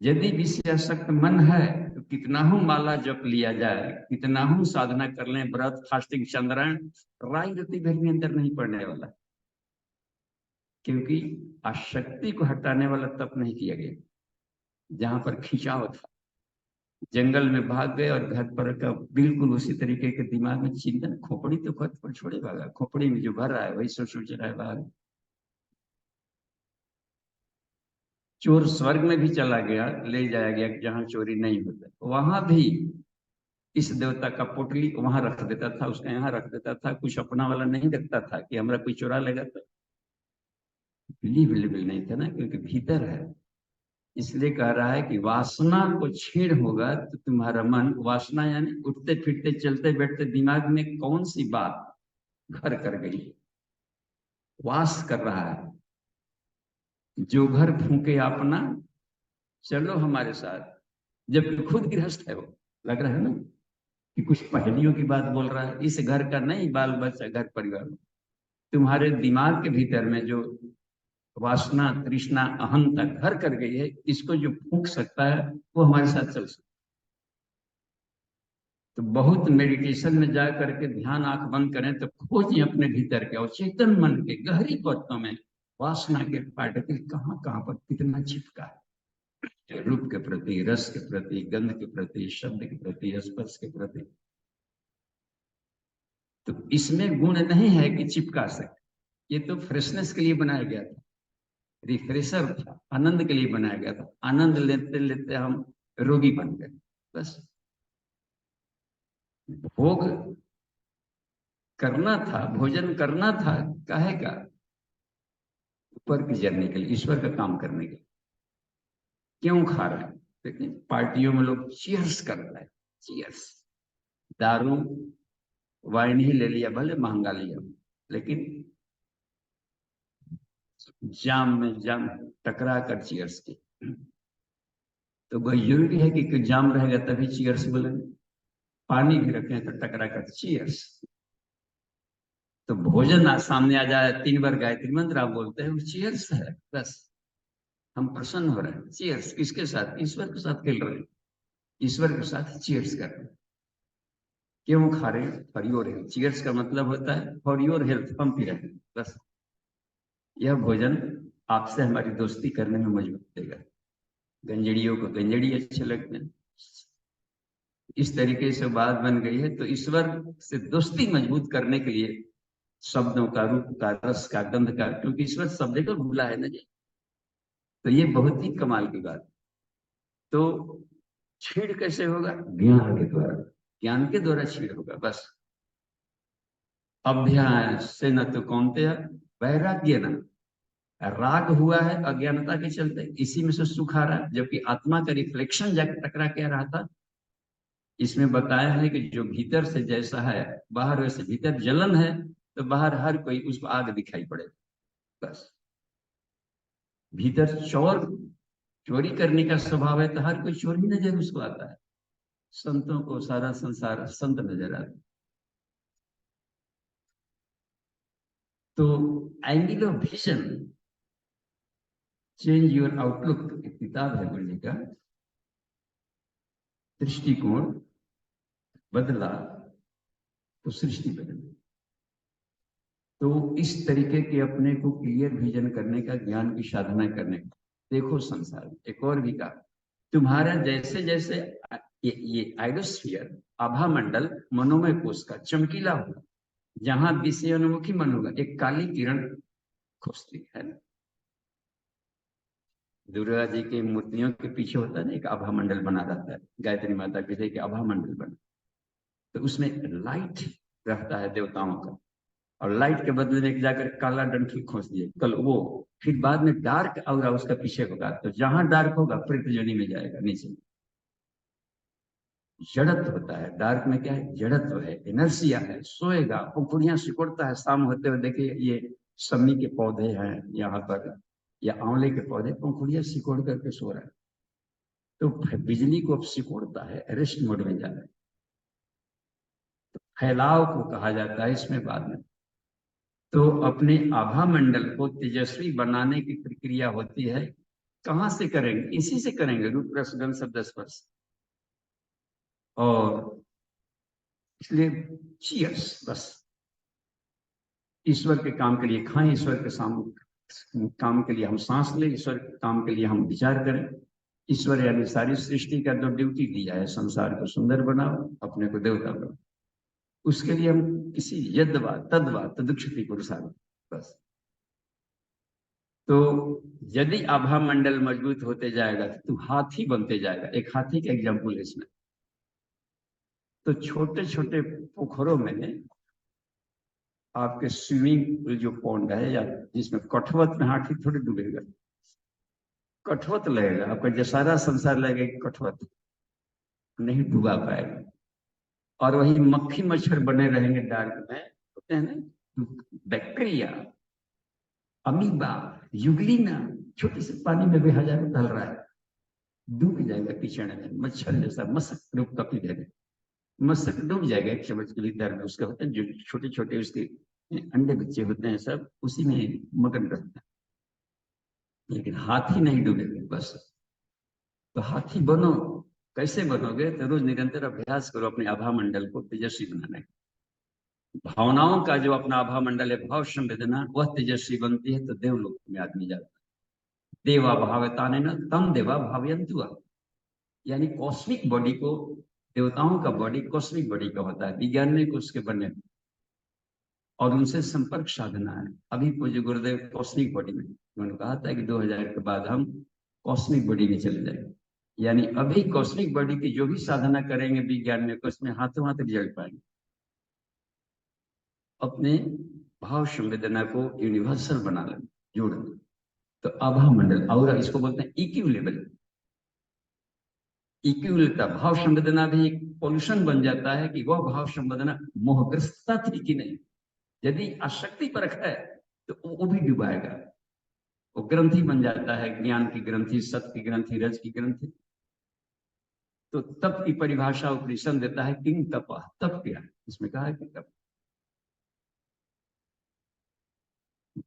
यदि विषयासक्त मन है तो कितना हूं माला जप लिया जाए, कितना हूं साधना कर लें, व्रत फास्टिंग चंद्रायण, राई रति भी अंदर नहीं पड़ने वाला। क्योंकि आसक्ति को हटाने वाला तप नहीं किया गया। जहां पर खिंचाव था, जंगल में भाग गए और घर पर का बिल्कुल उसी तरीके के दिमाग में चिंतन, खोपड़ी तो घर पर छोड़े भागा, खोपड़ी में जो भर रहा है वही सोच रहा है बाहर। चोर स्वर्ग में भी चला गया, ले जाया गया जहां चोरी नहीं होता, वहां भी इस देवता का पोटली वहां रख देता था, उसका यहाँ रख देता था, कुछ अपना वाला नहीं रखता था कि हमारा कोई चोरा लेगा। तो बिलीवेबल नहीं था ना, क्योंकि भीतर है। इसलिए कह रहा है कि वासना को छीण होगा तो तुम्हारा मन, वासना यानी उठते फिरते चलते बैठते दिमाग में कौन सी बात घर कर गई, वास कर रहा है। जो घर फूके अपना, चलो हमारे साथ, जबकि खुद गृहस्थ है वो। लग रहा है ना कि कुछ पहेलियों की बात बोल रहा है। इस घर का नहीं, बाल बच्चा घर परिवार, तुम्हारे दिमाग के भीतर में जो वासना तृष्णा अहंता घर कर गई है, इसको जो फूंक सकता है वो हमारे साथ चल सकता तो बहुत मेडिटेशन में जा करके ध्यान आंख बंद करें तो खोजें अपने भीतर के और चेतन मन के गहरी परतों में वासना के पार्टिकल कहाँ कहाँ पर कितना छिपका है, रूप के प्रति, रस के प्रति, गंध के प्रति, शब्द के प्रति, स्पर्श के प्रति। तो इसमें गुण नहीं है कि चिपका सके, ये तो फ्रेशनेस के लिए बनाया गया था, रिफ्रेशर था, आनंद के लिए बनाया गया था। आनंद लेते लेते हम रोगी बन गए। बस भोग करना था, भोजन करना था, काहे का? ऊपर की जर्नी के लिए, ईश्वर का काम करने के लिए। क्यों खा रहे हैं? देखिए पार्टियों में लोग चीयर्स कर रहे हैं, चीयर्स। दारू वाइन ही ले लिया, भले महंगा लिया, लेकिन जाम में जाम टकरा कर चीयर्स की। तो वही जरूरी है कि जाम रहेगा तभी चीयर्स बोलेंगे। पानी भी रखें तो टकरा कर चीयर्स। तो भोजन सामने आ जाए, 3 बार गायत्री मंत्र आप बोलते हैं, वो चीयर्स है। बस हम प्रसन्न हो रहे हैं, चीयर्स। किसके साथ? ईश्वर के साथ खेल रहे हैं, ईश्वर के साथ चीयर्स कर रहे हैं। क्यों खा रहे हैं? For your health. चीयर्स का मतलब होता है फॉर योर हेल्थ, हम पी रहे हैं। बस यह भोजन आपसे हमारी दोस्ती करने में मजबूत देगा। गंजड़ियों को गंजड़ी अच्छे लगते हैं, इस तरीके से बात बन गई है। तो ईश्वर से दोस्ती मजबूत करने के लिए शब्दों का, रूप का, रस का, गंध का, क्योंकि ईश्वर सब जगह भूला है ना जी। तो ये बहुत ही कमाल की बात। तो छीड़ कैसे होगा? ज्ञान के द्वारा, ज्ञान के द्वारा छीड़ होगा। बस अभ्यास से न तो कौनते वैराग्य न, राग हुआ है अज्ञानता के चलते, इसी में से सुख आ रहा है, जबकि आत्मा का रिफ्लेक्शन जाकर टकरा क्या रहा था। इसमें बताया है कि जो भीतर से जैसा है बाहर वैसे, भीतर जलन है तो बाहर हर कोई उसको आग दिखाई पड़ेगा। बस भीतर चोरी करने का स्वभाव है तो हर कोई चोरी नजर उसको आता है। संतों को सारा संसार संत नजर आता है। तो angle of vision change your outlook, एक किताब है गुरु जी का। दृष्टिकोण बदला तो सृष्टि बदली। तो इस तरीके के अपने को क्लियर विजन करने का, ज्ञान की साधना करने का। देखो संसार में एक और भी कहा, तुम्हारा जैसे जैसे ये आइडोस्फीयर, आभा मंडल मनोमय कोश का चमकीला होगा, जहां विषयोन्मुखी मन होगा, एक काली किरण खोजती है। दुर्गा जी की मूर्तियों के पीछे होता है ना एक आभा मंडल बना रहता है, गायत्री माता के आभा मंडल बना, तो उसमें लाइट रहता है देवताओं का, और लाइट के बदले में जाकर काला डंठल खोज दिए कल वो, फिर बाद में डार्क और उसका पीछे होगा, तो जहां डार्क होगा प्रेत योनि में जाएगा, नीचे जड़त्व होता है। डार्क में क्या है? जड़त्व है, इनर्सिया है, सोएगा, पंखुड़ियां सिकुड़ता है। शाम होते हुए देखिए ये सन्नी के पौधे हैं यहाँ पर, या आंवले के पौधे, पंखुड़ियां सिकोड़ करके सो रहा है। तो बिजली को अब सिकोड़ता है, रेस्ट मोड में जा रहा है। फैलाव को कहा जाता है इसमें बाद में। तो अपने आभा मंडल को तेजस्वी बनाने की प्रक्रिया होती है। कहां से करेंगे? इसी से करेंगे, रूप रस गंध शब्द स्पर्श। और इसलिए चीयर्स, बस ईश्वर के काम के लिए खाएं, ईश्वर के काम के लिए हम सांस लें, ईश्वर के काम के लिए हम विचार करें। ईश्वर यानी सारी सृष्टि का जो ड्यूटी दिया है, संसार को सुंदर बनाओ, अपने को देवता बनाओ, उसके लिए हम किसी यद्वा तद्वा तदुक्षति पुरुषार्थ। बस तो यदि आभा मंडल मजबूत होते जाएगा तो तू हाथी बनते जाएगा। एक हाथी का एग्जाम्पल है इसमें। तो छोटे छोटे पोखरों में आपके स्विमिंग जो पॉन्ड है, या जिसमें कठवत में हाथी थोड़ी डूबेगा, कठवत लगेगा आपका, जो सारा संसार लगेगा, कठवत नहीं डूबा पाएगा। और वही मक्खी मच्छर बने रहेंगे डार्क में, होते हैं ना बैक्टीरिया, अमीबा, यूग्लिना, छोटे से पानी में भी हजारों ढल रहा है, डूब जाएगा कीचड़ में, मच्छर जैसा मशक रूप कपी दे, मशक डूब जाएगा एक चम्मच के भीतर में। उसके होते हैं जो छोटे छोटे उसके अंडे बच्चे होते हैं, सब उसी में मगन रहते हैं, लेकिन हाथी नहीं डूबेगा। बस तो हाथी बनो, कैसे बनोगे? तो रोज निरंतर अभ्यास करो अपने आभा मंडल को तेजस्वी बनाने का। भावनाओं का जो अपना आभा मंडल है, भाव संवेदना, वह तेजस्वी बनती है तो देवलोक में आदमी जाता है। देवा भावताने न तम देवा भावयंतु, यानी कॉस्मिक बॉडी को, देवताओं का बॉडी कॉस्मिक बॉडी का होता है, वैज्ञानिक उसके बने और उनसे संपर्क साधना है। अभी पूज्य गुरुदेव कॉस्मिक बॉडी में, उन्होंने कहा था कि 2000 के बाद हम कॉस्मिक बॉडी में चले जाएंगे, यानी अभी कॉस्मिक बॉडी की जो भी साधना करेंगे विज्ञान में, उसमें हाथों हाथ रिजल्ट पाएंगे। अपने भाव संवेदना को यूनिवर्सल बना लें, जोड़ लें, तो आभा मंडल, और इसको बोलते हैं इक्यू लेवल। इक्विलिटा, भाव संवेदना भी एक पॉल्यूशन बन जाता है कि वह भाव संवेदना मोहग्रस्तता थी कि नहीं। यदि आसक्ति परख है तो वो भी डुबाएगा, वो ग्रंथि बन जाता है, ज्ञान की ग्रंथि, सत्य की ग्रंथि, रज की ग्रंथि। तो तप की परिभाषा उपनिषद देता है किंग तप, तप क्या? इसमें कहा है कि तप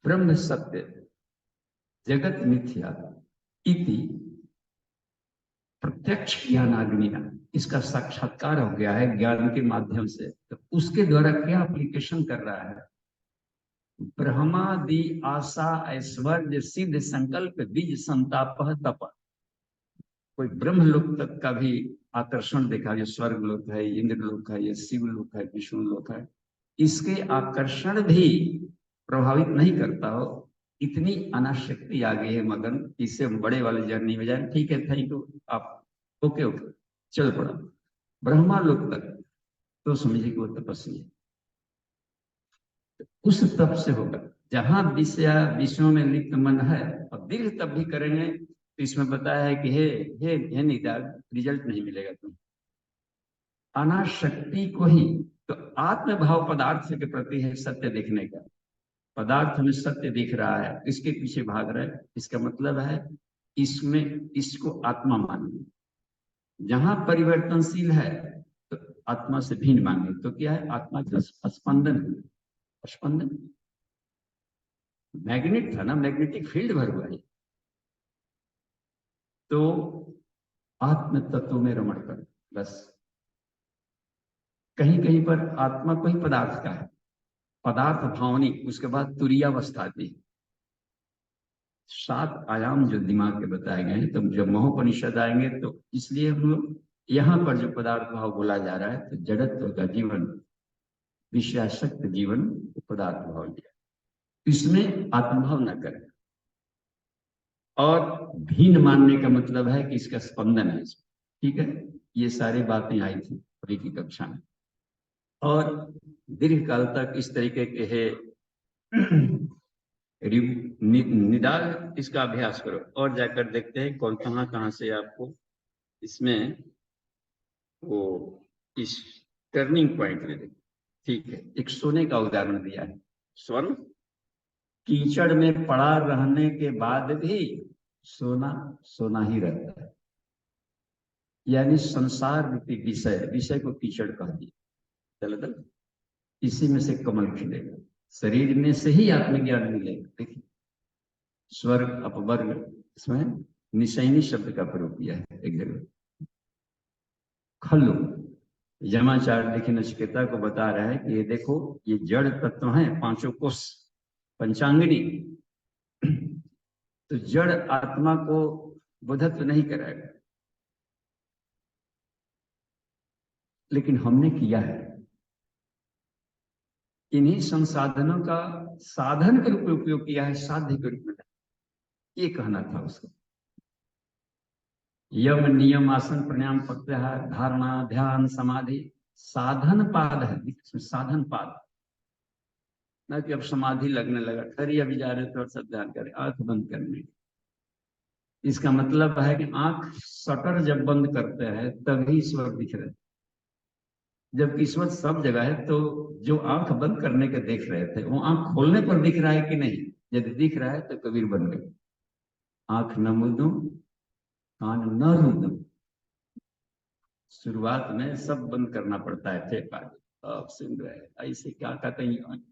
ब्रह्म सत्य जगत मिथ्या इति प्रत्यक्ष ज्ञानाग्निना, इसका साक्षात्कार हो गया है ज्ञान के माध्यम से। तो उसके द्वारा क्या एप्लीकेशन कर रहा है? ब्रह्मादि आशा ऐश्वर्य सिद्ध संकल्प बीज संताप तप। कोई ब्रह्म लोक तक का भी आकर्षण देखा, ये स्वर्ग लोक है, इंद्र लोक है, ये शिव लोक है, विष्णु लोक है, इसके आकर्षण भी प्रभावित नहीं करता हो, इतनी अनाशक्ति आ गई है मगन, इससे बड़े वाले जर्नी में जाए। ठीक है, थैंक यू, आप ओके ओके चल पड़ा ब्रह्मा लोक तक, तो समझिए कि वो तपस्वी है। उस तप से होगा जहां विषयों में लिप्त मन है, और दीर्घ तप भी करेंगे तो इसमें बताया है कि हे निदान, रिजल्ट नहीं मिलेगा तुम्हें। अनाशक्ति को ही तो आत्मभाव पदार्थ के प्रति है, सत्य देखने का। पदार्थ में सत्य दिख रहा है, इसके पीछे भाग रहा है, इसका मतलब है इसमें इसको आत्मा मानिए। जहां परिवर्तनशील है तो आत्मा से भिन्न मानिए। तो क्या है? आत्मा का स्पंदन, स्पंदन मैग्नेट था ना, मैग्नेटिक फील्ड भर हुआ है। तो आत्म तत्व में रमण कर, बस। कहीं कहीं पर आत्मा को ही पदार्थ का है, पदार्थ भावनी, उसके बाद तुरीयावस्था आती है। 7 आयाम जो दिमाग के बताए गए हैं, तो जब महोपनिषद आएंगे तो इसलिए हम लोग यहाँ पर जो पदार्थ भाव बोला जा रहा है, तो जड़त्व का जीवन, विषयासक्त जीवन पदार्थ भाव लिया, इसमें आत्मभाव न करें। और भिन्न मानने का मतलब है कि इसका स्पंदन है इसमें। ठीक है, ये सारी बातें आई थी अभी की कक्षा में। और दीर्घ काल तक इस तरीके के है निदान, इसका अभ्यास करो और जाकर देखते हैं कौन कहाँ से आपको इसमें वो इस टर्निंग पॉइंट में देखें। ठीक है, एक सोने का उदाहरण दिया है। स्वर्ण कीचड़ में पड़ा रहने के बाद भी सोना सोना ही रहता है, यानी संसार रूपी विषय, विषय को कीचड़ कह दिया। चल इसी में से कमल खिलेगा, शरीर में से ही आत्मज्ञान मिलेगा। देखिए, स्वर्ग अपवर्ग, इसमें निशैनी शब्द का प्रयोग किया है एक जगह। खल्लु यमाचार देखिए नचिकेता को बता रहा है कि ये देखो, ये जड़ तत्व है, 5 कोष पंचांगिनी, तो जड़ आत्मा को बोधत्व नहीं कराएगा, लेकिन हमने किया है। इन्हीं संसाधनों का साधन के रूप में उपयोग किया है, साध्य के रूप में, ये कहना था उसको। यम नियम आसन प्राणायाम प्रत्याहार धारणा ध्यान समाधि साधन पाद है, इसमें साधन पाद, ना कि अब समाधि लगने लगा, खरी अभी जा रहे थोड़ा सा ध्यान करें, आंख बंद करने। इसका मतलब है कि आंख शटर जब बंद करते हैं तभी ईश्वर दिख रहे, जब ईश्वर सब जगह है। तो जो आंख बंद करने के देख रहे थे, वो आंख खोलने पर दिख रहा है कि नहीं? यदि दिख रहा है तो कबीर बन गए। आंख न मूंदूं कान न रूदूं, शुरुआत में सब बंद करना पड़ता है, थे पागे अब सुन रहे हैं, ऐसे क्या कहते हैं,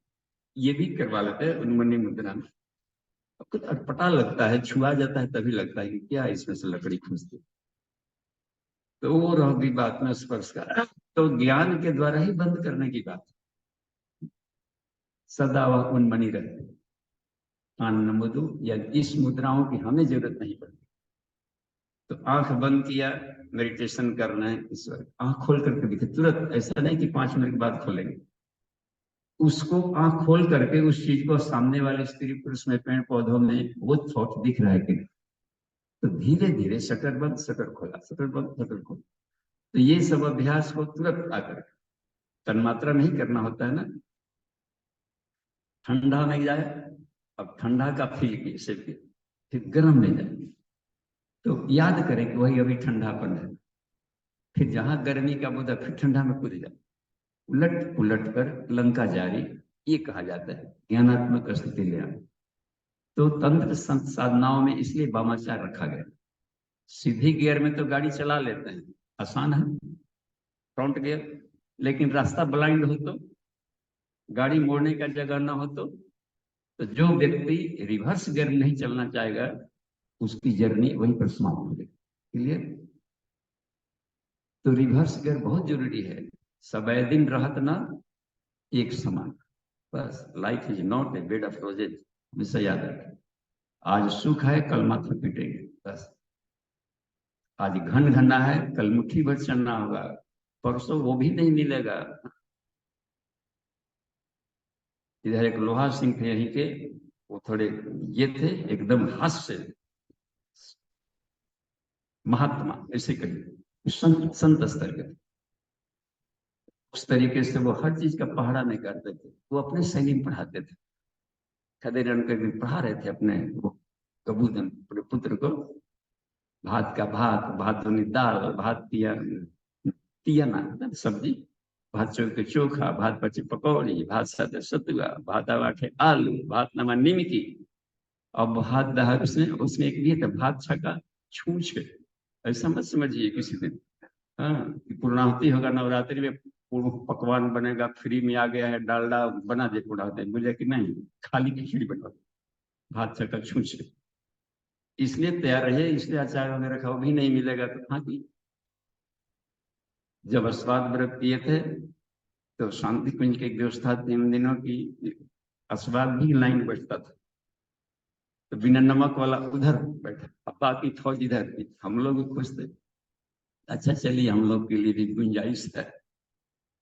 ये भी करवा लेते हैं उन्मनी मुद्रा में। कुछ अटपटा लगता है, छुआ जाता है तभी लगता है कि क्या इसमें से लकड़ी खींचती। तो वो रह गई बात में स्पर्श का, तो ज्ञान के द्वारा ही बंद करने की बात, सदा वह उन्मनी रहते आनंद मुदु, या इस मुद्राओं की हमें जरूरत नहीं पड़ती। तो आंख बंद किया, मेडिटेशन करना है ईश्वर, आंख खोल करके दिखे तुरंत, ऐसा नहीं कि 5 मिनट के बाद खोलेंगे, उसको आंख खोल करके उस चीज को, सामने वाले स्त्री पुरुष में, पेड़ पौधों में वो थॉट दिख रहा है कि, तो धीरे धीरे शटर बंद शटर खोला, शटर बंद शटर खोला। तो ये सब अभ्यास को तुरंत आकर, तन्मात्रा नहीं करना होता है ना। ठंडा में जाए, अब ठंडा का फील की से फिर गर्म में जाए, तो याद करें कि वही अभी ठंडापन है, फिर जहां गर्मी का बुदा फिर ठंडा में कूद जाए, उलट उलट कर लंका जारी, ये कहा जाता है ज्ञानात्मक स्थिति ले आना। तो तंत्र साधनाओं में इसलिए वामाचार रखा गया। सीधी गियर में तो गाड़ी चला लेते हैं, आसान है, फ्रंट गियर, लेकिन रास्ता ब्लाइंड हो तो, गाड़ी मोड़ने का जगह ना हो तो जो व्यक्ति रिवर्स गियर नहीं चलना चाहेगा, उसकी जर्नी वहीं पर समाप्त हो गई। क्लियर? तो रिवर्स गियर बहुत जरूरी है। सबे दिन रहत ना एक समान, बस life is not a bed of roses, हमेशा याद रखें। आज सुख है, कल माथा पीटेंगे, बस। आज घन घना है, कल मुट्ठी भर चलना होगा, परसों वो भी नहीं मिलेगा। इधर एक लोहा सिंह थे यहीं के, वो थोड़े ये थे, एकदम हास्य महात्मा, ऐसे कहिए, संत संत स्तर के। उस तरीके से वो हर चीज का पहाड़ा नहीं करते थे, वो अपने शैली में पढ़ाते थे। खदेरण के दिन पढ़ा रहे थे अपने वो कबूतन पुत्र को, भात का भात, भात बनी दाल, भात पिया तिया ना सब्जी, भात चौके चोखा, भात पची पकौड़ी, भात साथे सतुआ, भात आवाठे आलू, भात नमा निमकी, और भात दहा उसमें उसमें एक भी था भात छका छूछ। ऐसा मत समझिए किसी दिन, हाँ, पूर्णाहुति होगा नवरात्रि में, पूर्ण पकवान बनेगा, फ्री में आ गया है डालडा, बना दे पूर्णाहुति, बोले कि नहीं, खाली खिचड़ी बनवा, भात छका छूछ। इसलिए तैयार रहिए, इसलिए अचार वगैरह खाओ, भी नहीं मिलेगा तो हाँ की। जब अस्वाद व्रत किए थे तो शांति कुंज की एक व्यवस्था थी उन दिनों की, अस्वाद भी लाइन बैठता था, तो बिना नमक वाला उधर बैठा, अब बाकी फौज इधर थी, हम लोग खुश थे। अच्छा चलिए, हम लोग के लिए भी गुंजाइश है,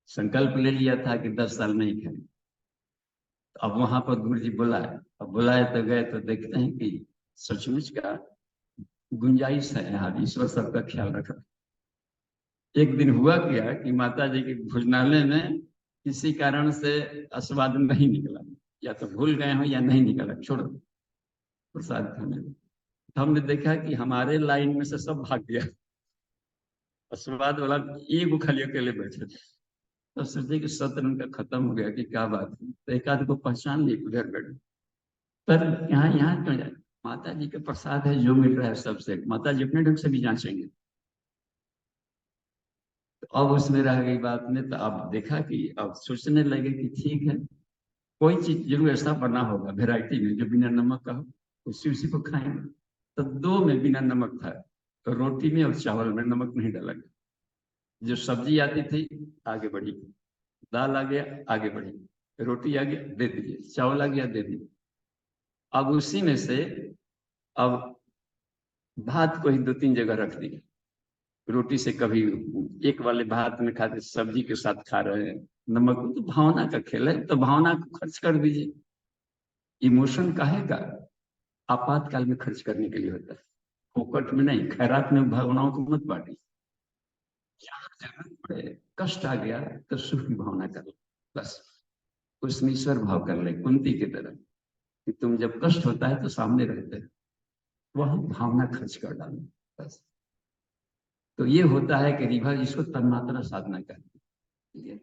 संकल्प ले लिया था कि 10 साल नहीं खाएंगे। तो अब वहां पर गुरु जी बुलाए, अब बुलाए तो गए तो देखते हैं कि सचमुच का गुंजाइश है, यहाँ ईश्वर सबका ख्याल रखा। एक दिन हुआ क्या कि माता जी के भोजनालय में किसी कारण से अस्वाद नहीं निकला, या तो भूल गए हो या नहीं निकला, छोड़ो प्रसाद खाने में। हमने देखा कि हमारे लाइन में से सब भाग गया, अस्वाद वाला एक खाली अकेले बैठे थे। तो सोचे कि सत्र उनका खत्म हो गया कि क्या बात है, तो एक आध को पहचान ली, उधर बैठे। पर यहाँ यहाँ क्यों जाए, माता जी का प्रसाद है, जो मिल रहा है सबसे, माता जी अपने ढंग से भी जांचेंगे। तो अब उसमें रह गई बात में, तो अब देखा कि अब सोचने लगे कि ठीक है, कोई चीज जरूर ऐसा बना होगा वेराइटी में जो बिना नमक का हो, उसी उसी को खाएंगे। तो 2 में बिना नमक था, तो रोटी में और चावल में नमक नहीं डाला गया। जो सब्जी आती थी आगे बढ़ी, दाल आ गया आगे बढ़ी, रोटी आ गया दे दीजिए, चावल आ गया दे दीजिए। अब उसी में से अब भात को ही 2-3 जगह रख दिया, रोटी से कभी एक वाले भात में खाते, सब्जी के साथ खा रहे हैं, नमक तो भावना का खेल है, तो भावना को खर्च कर दीजिए। इमोशन काहे का, आपातकाल में खर्च करने के लिए होता है, फोकट में नहीं, खैरात में भावनाओं को मत बांटिए। जहाँ जरूरत पड़े, कष्ट आ गया तो सुख की भावना कर लो, बस उसमें ईश्वर भाव कर ले, कुंती की तरह कि तुम जब कष्ट होता है तो सामने रहते हैं, वह भावना खर्च कर डालो, बस। तो ये होता है कि रिभा इसको तन्मात्रा साधना करती है।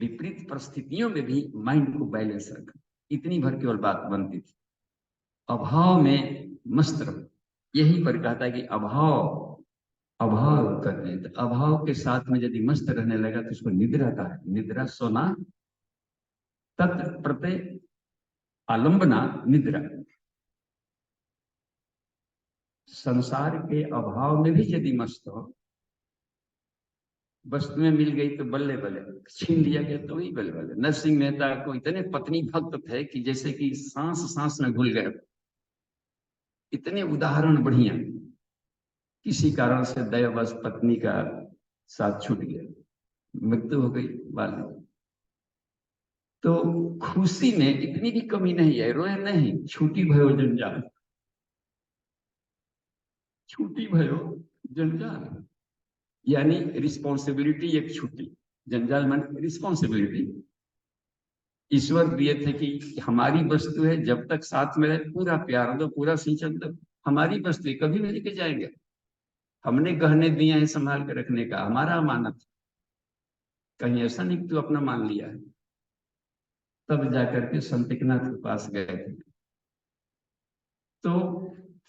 विपरीत परिस्थितियों में भी माइंड को बैलेंस रखा, इतनी भर केवल बात बनती थी। अभाव में मस्त रहो, यही पर कहता है कि अभाव अभाव करते हैं, तो अभाव के साथ में यदि मस्त रहने लगा तो उसको निद्रा का है, निद्रा सोना, तत्र प्रत्यय आलंबना निद्रा। संसार के अभाव में भी यदि मस्त हो वस्तुएं मिल गई तो बल्ले बल्ले, छीन लिया गया तो वही बल्ले बल्ले। नरसिंह मेहता को इतने पत्नी भक्त थे कि जैसे कि सांस सांस में घुल गए। इतने उदाहरण बढ़िया। किसी कारण से दयावश पत्नी का साथ छूट गया, मृत्यु हो गई बाल। तो खुशी में इतनी भी कमी नहीं है, रोए नहीं, छूटी भयो जंजाल, छूटी भयो जंजाल, यानी रिस्पॉन्सिबिलिटी एक छुट्टी, जंजाल मान रिस्पॉन्सिबिलिटी। ईश्वर दिए थे कि हमारी वस्तु है, जब तक साथ में रहे पूरा प्यार दो, पूरा सिंचन दो। हमारी वस्तु कभी भी लेके जाएंगे, हमने गहने दिए हैं संभाल के रखने का, हमारा अमानत। कहीं ऐसा नहीं कि तू अपना मान लिया है। तब जाकर के संत एकनाथ के पास गए थे। तो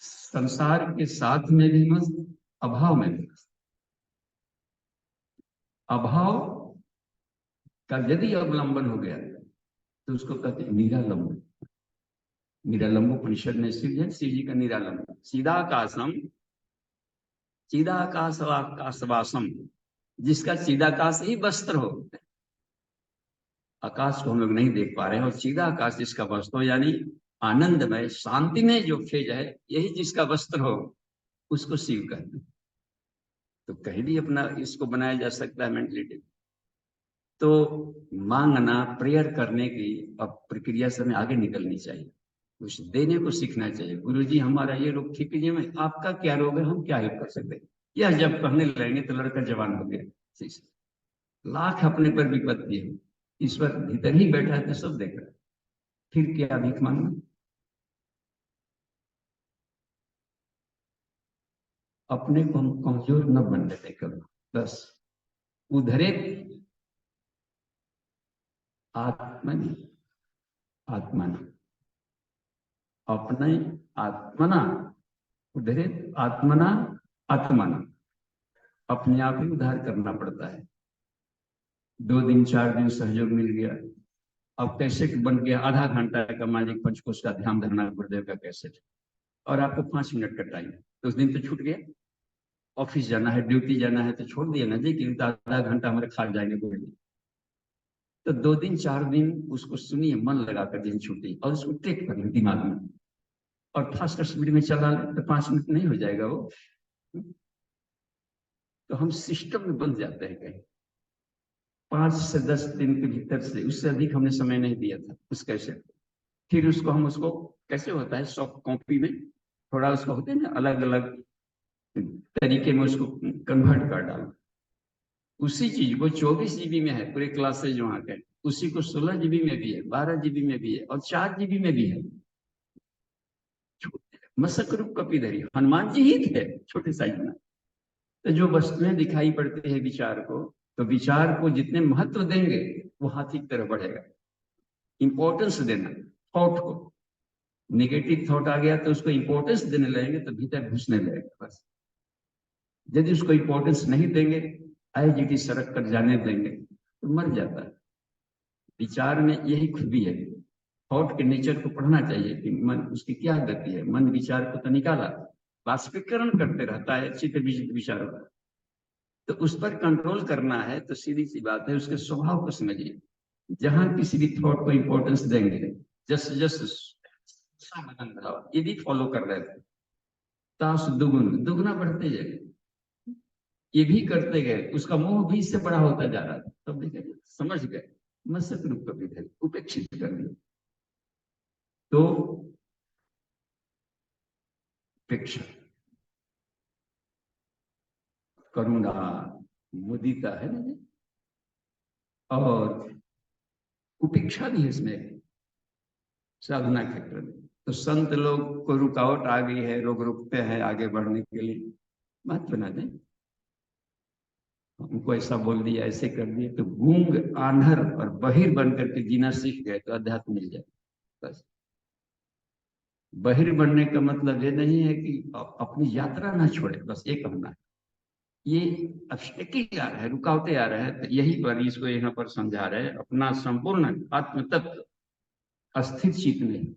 संसार के साथ में भी मस्त, अभाव में भी मस्त। अभाव का यदि अवलंबन हो गया तो उसको कहते हैं निरालंबन। निरालंबोपनिषद में शिव है, शिव जी का निरालंबन। चिदाकाशम, चिदाकाशवासम, जिसका चिदाकाश ही वस्त्र हो। आकाश को हम लोग नहीं देख पा रहे हैं, और चिदाकाश जिसका वस्त्र हो, यानी आनंदमय शांति में जो खेज है, यही जिसका वस्त्र हो, उसको शिव कहते हैं। तो कहीं भी अपना इसको बनाया जा सकता है मेंटलिटी। तो मांगना, प्रेयर करने की अब प्रक्रिया से हमें आगे निकलनी चाहिए, कुछ देने को सीखना चाहिए। गुरुजी हमारा ये रोग ठीक कीजिए, में आपका क्या रोग है, हम क्या हेल्प कर सकते हैं। यह जब कहने लगेंगे तो लड़का जवान हो गया। लाख अपने पर विपत्ति है, ईश्वर भीतर ही बैठा है तो सब देख रहा है, फिर क्या भीख मांगना। अपने को हम कमजोर न बनने दें कभी, बस उधरे आत्मन आत्मन, अपने आत्मना उधरे आत्मना आत्मना, अपने आप ही उद्धार करना पड़ता है। 2 दिन 4 दिन सहयोग मिल गया, अब कैसेट बन गया, आधा घंटा का मालिक पंचकोश का ध्यान धरना गुरुदेव का कैसेट, और आपको 5 मिनट का टाइम, तो उस दिन तो छूट गया। ऑफिस जाना है, ड्यूटी जाना है तो छोड़ दिया ना जी, कि आधा घंटा हमारे खा जाएंगे कोई। तो 2 दिन 4 दिन उसको सुनिए, मन लगाकर दिन छुट्टी, और उसको टेक कर दिमाग में, और फास्ट स्पीड में चला ले तो 5 मिनट नहीं हो जाएगा वो। तो हम सिस्टम में बन जाते हैं कहीं। 5 से 10 दिन के भीतर से, उससे अधिक हमने समय नहीं दिया था उस कैसे। फिर उसको हम उसको कैसे होता है, सॉफ्ट कॉपी में थोड़ा उसको होते हैं ना, अलग अलग तरीके में उसको कन्वर्ट कर डालो। उसी चीज को 24 जीबी में है पूरे क्लासेज वहां के, उसी को 16 जीबी में भी है, 12 जीबी में भी है, और 4 जीबी में भी है। मसक रूप कपीधरी, हनुमान जी ही थे छोटे साइज में। तो जो वस्तुएं दिखाई पड़ती है विचार को, तो विचार को जितने महत्व देंगे वो हाथी की तरफ बढ़ेगा। इंपॉर्टेंस देना थॉट को, नेगेटिव थॉट आ गया तो उसको इंपॉर्टेंस देने लगेंगे तो भीतर घुसने लगेगा बस। यदि उसको इंपॉर्टेंस नहीं देंगे, आईजीटी सड़क कर जाने देंगे, तो मर जाता है। विचार में यही खूबी है। थॉट के नेचर को पढ़ना चाहिए कि मन उसकी क्या गति है। मन विचार को तो निकाला, बाष्पीकरण करते रहता है चित्त विचारों का, तो उस पर कंट्रोल करना है। तो सीधी सी बात है, उसके स्वभाव को समझिए। जहां किसी भी थॉट को इंपॉर्टेंस देंगे, जस जस ये भी फॉलो कर रहे थे, ताश दुगुन दुगना बढ़ते जाए, ये भी करते गए, उसका मोह भी इससे बड़ा होता जा रहा था। तब देखे समझ गए, मसक रूप कभी थे, उपेक्षित कर दिया। तो उपेक्षा, करुणा, मुदिता है ना, और उपेक्षा भी है इसमें साधना क्षेत्र में। तो संत लोग को रुकावट आ गई है, लोग रुकते हैं आगे बढ़ने के लिए, मत बना दें। उनको ऐसा बोल दिया, ऐसे कर दिया, तो गूंग आंधर और बहिर बन करके जीना सीख गए तो अध्यात्म मिल जाए बस। बहिर बनने का मतलब ये नहीं है कि अपनी यात्रा ना छोड़े, बस ये कहना है। ये ऑब्स्टेकल आ रहा है, रुकावटें आ रहा है, तो यही पर इसको यहाँ पर समझा रहे हैं। अपना संपूर्ण आत्म तत्व अस्थिर चित्त में,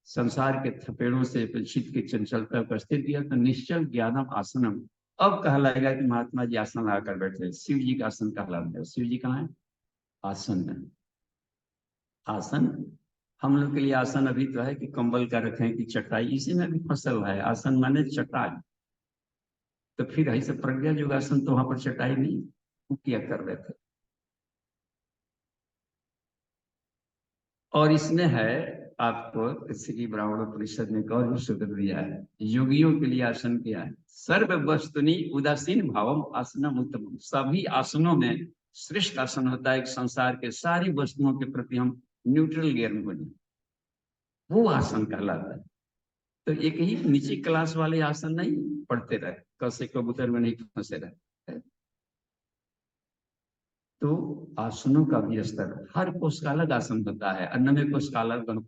संसार के थपेड़ों से चित्त की चंचलता को स्थिर किया, तो निश्चल ज्ञानम आसनम, अब कहलाएगा कि महात्मा जी आसन लगाकर बैठे, शिव जी का आसन कहलाता है। शिव जी कहाँ है? आसन में। आसन हम लोग के लिए आसन अभी तो है कि कंबल का रखें कि चटाई, इसी में भी फसल है। आसन माने चटाई। तो फिर ऐसे प्रज्ञा योगासन तो वहां पर चटाई नहीं, वो किया कर रहे थे। और इसमें है आपको श्री ब्राह्मण परिषद ने एक और भी सूत्र दिया है, योगियों के लिए आसन क्या है? सर्व वस्तुनि उदासीन भावम आसनम उत्तम। सभी आसनों में श्रेष्ठ आसन होता है कि संसार के सारी वस्तुओं के प्रति हम न्यूट्रल गियर में बने, वो आसन कहलाता है। तो एक ही नीचे क्लास वाले आसन नहीं पढ़ते रहे, कसे कबूतर में नहीं फंसे रहे। तो आसनों का भी स्तर, हर कोष का अलग आसन होता है, अन्नमय कोष का अलग।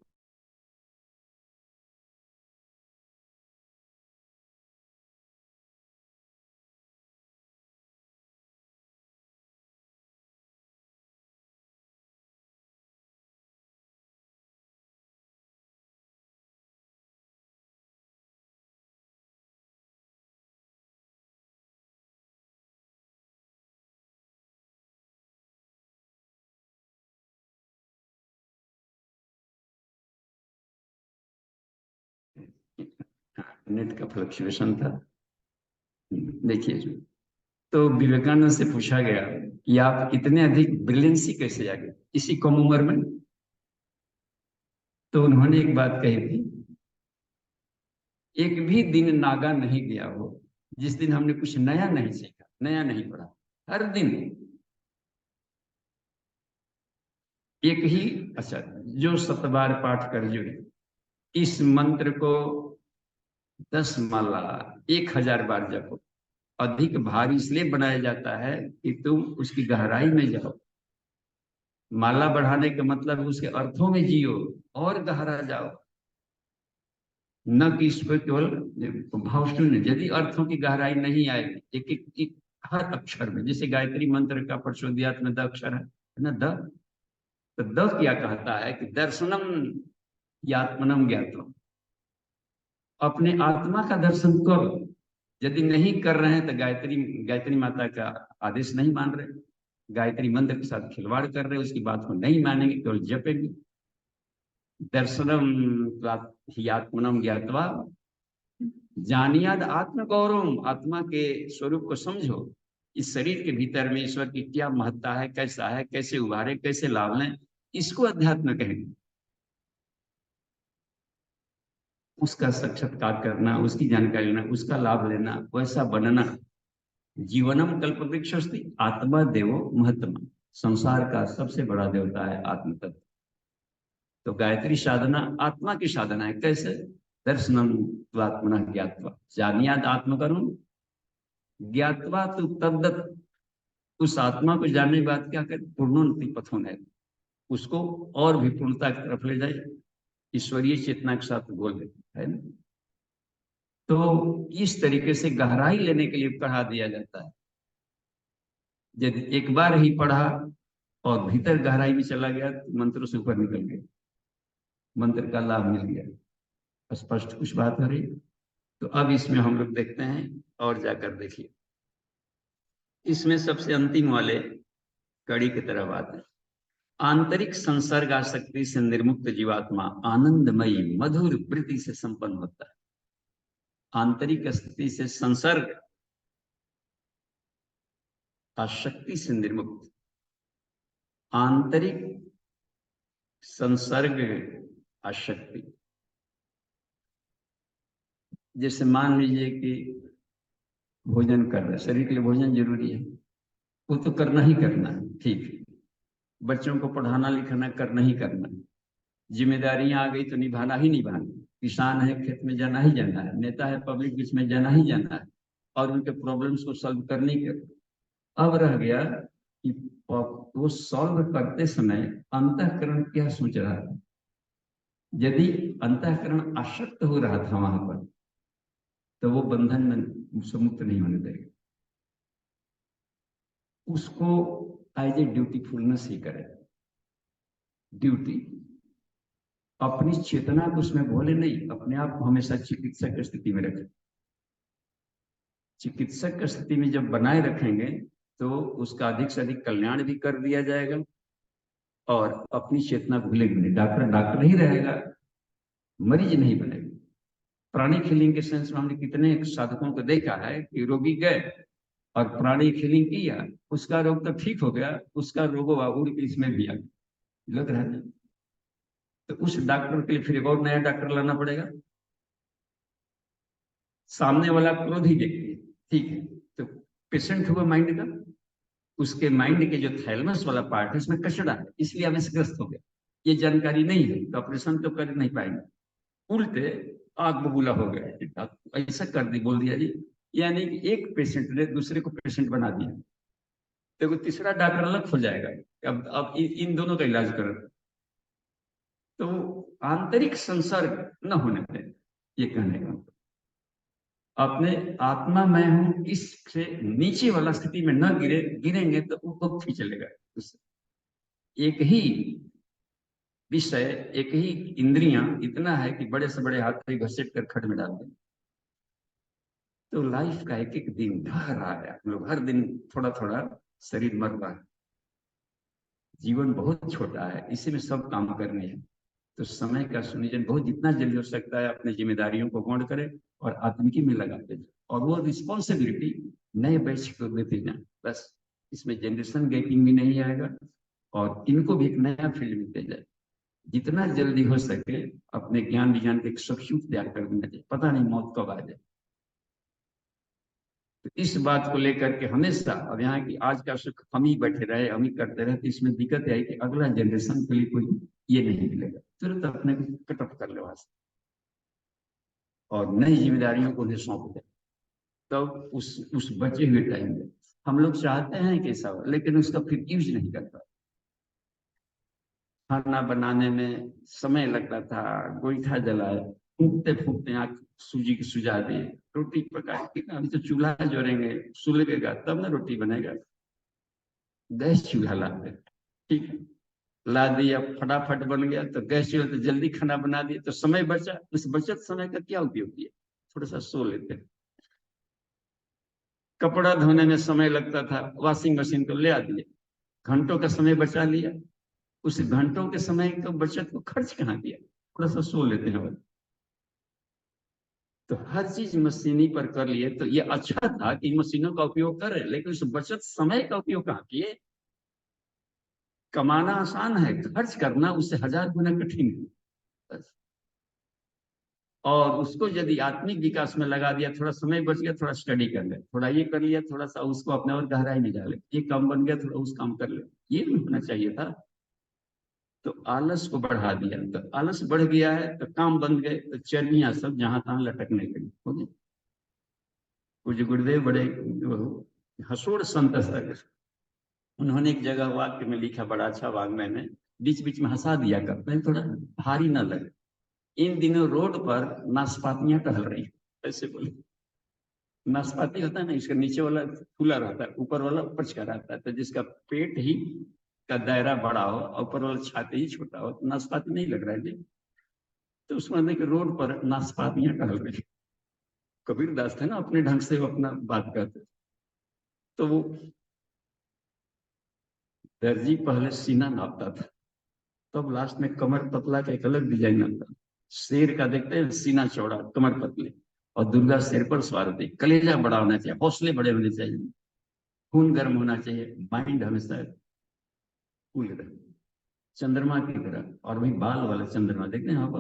नेट का फ्लक्चुएशन था। देखिए, तो विवेकानंद से पूछा गया कि आप इतने अधिक ब्रिलियंसी कैसे आ गए इसी कम उम्र में? तो उन्होंने एक बात कही थी, एक भी दिन नागा नहीं गया हो जिस दिन हमने कुछ नया नहीं सीखा, नया नहीं पढ़ा। हर दिन एक ही, अच्छा, जो 7 बार पाठ कर जुड़े, इस मंत्र को 10 माला 1000 बार जपो। अधिक भारी इसलिए बनाया जाता है कि तुम उसकी गहराई में जाओ। माला बढ़ाने का मतलब उसके अर्थों में जियो और गहरा जाओ, न कि इसको केवल भाव शून्य। यदि अर्थों की गहराई नहीं आएगी, एक हर अक्षर में, जैसे गायत्री मंत्र का परशोदियात में द अक्षर है ना, द। तो द क्या कहता है कि दर्शनम यात्मनम ज्ञातम, अपने आत्मा का दर्शन करो। यदि नहीं कर रहे हैं तो गायत्री गायत्री माता का आदेश नहीं मान रहे, गायत्री मंत्र के साथ खिलवाड़ कर रहे, उसकी बात को नहीं मानेंगे, केवल जपेंगे। दर्शनम ही आत्मनम ज्ञातवा जानियाद आत्म गौरव, आत्मा के स्वरूप को समझो। इस शरीर के भीतर में ईश्वर की क्या महत्ता है, कैसा है, कैसे उभारे, कैसे लाभ लें, इसको अध्यात्म कहेंगे। उसका साक्षात्कार करना, उसकी जानकारी लेना, उसका लाभ लेना, वैसा बनना। जीवनम कल्प वृक्षस्ति आत्मा देवो महत्तम। संसार का सबसे बड़ा देवता है आत्म तत्व। तो गायत्री साधना आत्मा की साधना है। कैसे? दर्शनम आत्मना ज्ञातवा जानियाद आत्म करुण ज्ञातवा तू तद्दत। उस आत्मा को जानने के बाद क्या कर, पूर्णोन्नति पथोन है, उसको और भी पूर्णता की तरफ ले जाए, ईश्वरीय चेतना के साथ बोल देते है ना। तो इस तरीके से गहराई लेने के लिए पढ़ा दिया जाता है। यदि एक बार ही पढ़ा और भीतर गहराई में चला गया तो मंत्रों से ऊपर निकल गया, मंत्र का लाभ मिल गया। स्पष्ट कुछ बात हो रही? तो अब इसमें हम लोग देखते हैं और जाकर देखिए, इसमें सबसे अंतिम वाले कड़ी की तरफ आते हैं। आंतरिक संसर्ग आसक्ति से निर्मुक्त जीवात्मा आनंदमयी मधुर प्रीति से संपन्न होता है। आंतरिक स्थिति से संसर्ग आसक्ति से निर्मुक्त, आंतरिक संसर्ग आसक्ति। जैसे मान लीजिए कि भोजन कर रहे, शरीर के लिए भोजन जरूरी है, वो तो करना ही करना है, ठीक है। बच्चों को पढ़ाना लिखाना करना ही करना है, जिम्मेदारियां आ गई तो निभाना ही निभाना। किसान है, खेत में जाना ही जाना है, नेता है, पब्लिक बीच में जाना ही जाना है, और उनके प्रॉब्लम्स को सॉल्व करने के। अब रह गया कि वो सॉल्व करते समय अंतःकरण क्या सोच रहा था। यदि अंतःकरण आसक्त हो रहा था वहां पर, तो वो बंधन में से मुक्त नहीं होने देगा। उसको एज ए ड्यूटीफुलनेस ही करे, ड्यूटी। अपनी चेतना को उसमें बोले नहीं, अपने आप को हमेशा चिकित्सक की स्थिति में रखे। चिकित्सक की स्थिति में जब बनाए रखेंगे तो उसका अधिक से अधिक कल्याण भी कर दिया जाएगा और अपनी चेतना भूलेगी नहीं। डॉक्टर डॉक्टर ही रहेगा, मरीज नहीं बनेगा। प्राणिक हीलिंग के सेंस में हमने कितने साधकों को देखा है कि रोगी गए और प्राणिक हीलिंग किया, उसका रोग तो ठीक हो गया, उसका रोग उड़ के इसमें भी आ गया, लग रहा है। तो उस डॉक्टर के लिए फिर एक और नया डॉक्टर लाना पड़ेगा। सामने वाला क्रोध ही देखिए, ठीक है, तो पेशेंट हुआ माइंड का, उसके माइंड के जो थैलमस वाला पार्ट है उसमें कचड़ा है, इसलिए अवशग्रस्त हो गया। ये जानकारी नहीं है तो ऑपरेशन तो कर नहीं पाएंगे, उल्टे आग बबूला हो गया, ऐसा कर दी बोल दिया जी। यानी कि एक पेशेंट ने दूसरे को पेशेंट बना दिया, तो तीसरा डॉक्टर अलग हो जाएगा। अब इन दोनों का इलाज करो, तो आंतरिक संसर्ग न होने दें, ये कहने का। अपने आत्मा मैं हूं इससे नीचे वाला स्थिति में न गिरेंगे तो वो भी चलेगा। एक ही विषय, एक ही इंद्रियां इतना है कि बड़े से बड़े हाथ में घसीट कर खड में डाल दें। तो लाइफ का एक एक दिन ढह रहा है, हम लोग हर दिन थोड़ा थोड़ा शरीर मर रहा है। जीवन बहुत छोटा है, इसी में सब काम करने हैं। तो समय का सुनियोजन बहुत जितना जल्दी हो सकता है अपनी जिम्मेदारियों को गौण करे और आत्मिकी में लगाते जाए, और वो रिस्पॉन्सिबिलिटी नए बैच को देते जाए। बस इसमें जनरेशन गैपिंग भी नहीं आएगा और इनको भी एक नया फील्ड मिलते जाए। जितना जल्दी हो सके अपने ज्ञान विज्ञान के एक सब्स्टिट्यूट तैयार कर देना चाहिए, पता नहीं मौत कब आ जाए। तो इस बात को लेकर के हमेशा, अब यहाँ की आज का सुख हम ही बैठे रहे, हम ही करते रहे, तो इसमें दिक्कत है कि अगला जनरेशन के लिए कोई ये नहीं मिलेगा, तुरंत अपने को कट ऑफ कर ले वहां से और नई जिम्मेदारियों को उन्हें सौंप दे। तब तो उस बचे हुए टाइम में हम लोग चाहते हैं कि सब, लेकिन उसका फिर यूज नहीं करता। खाना बनाने में समय लगता था, गोईठा जलाए, फूकते फूकते आँख सूजी की सुझा दिए, रोटी पकाए, अभी तो चूल्हा जोड़ेंगे, सुलगेगा तब ना रोटी बनेगा। गैस चूल्हा लाते, ठीक है, ला दिया, फटाफट बन गया, तो गैस चूल्हा तो जल्दी खाना बना दिया, तो समय बचा। उस बचत समय का क्या उपयोग किया? थोड़ा सा सो लेते। कपड़ा धोने में समय लगता था, वॉशिंग मशीन को ले आ दिए, घंटों का समय बचा लिया। उस घंटों के समय का बचत को खर्च कहाँ किया? थोड़ा सा सो लेते हैं। तो हर चीज मशीनी पर कर लिए, तो ये अच्छा था कि मशीनों का उपयोग करें, लेकिन उस बचत समय का उपयोग कहाँ किए? कमाना आसान है, खर्च करना उससे 1000 गुना कठिन है। और उसको यदि आत्मिक विकास में लगा दिया, थोड़ा समय बच गया, थोड़ा स्टडी कर ले, थोड़ा ये कर लिया, थोड़ा सा उसको अपने और गहराई में डाले, ये काम बन गया, थोड़ा उस काम कर ले, ये भी होना चाहिए था। तो आलस को बढ़ा दिया, तो आलस बढ़ गया है, तो काम बन गए, तो चर्बियां सब जहां तहां लटकने लगी। हो गया। पूज्य गुरुदेव बड़े हसोड़ संत, उन्होंने एक जगह वाक्य में लिखा, बड़ा अच्छा वाङ्मय में, बीच बीच में हंसा दिया करते हैं, थोड़ा भारी ना लगे। इन दिनों रोड पर नाशपातियां टहल रही है, ऐसे बोले। नाशपाती होता है ना, इसका नीचे वाला फूला रहता है, ऊपर वाला पचका रहता है, तो जिसका पेट ही का दायरा बड़ा हो और ऊपर वाला छाती ही छोटा हो, तो नाशपाती नहीं लग रहा है जी। तो उसमें देख रोड पर नाशपातियां टहल रही। कबीर दास थे ना, अपने ढंग से वो अपना बात करते। तो वो दर्जी पहले सीना नापता था, तब लास्ट में कमर पतला का एक अलग डिजाइन आता। शेर का देखते हैं, सीना चौड़ा, कमर पतली, और दुर्गा शेर पर सवार होती। कलेजा बड़ा होना चाहिए, हौसले बड़े होने चाहिए, खून गर्म होना चाहिए, माइंड हमेशा कूल रहे, चंद्रमा की तरह। और वही बाल वाला चंद्रमा देखते हैं आप।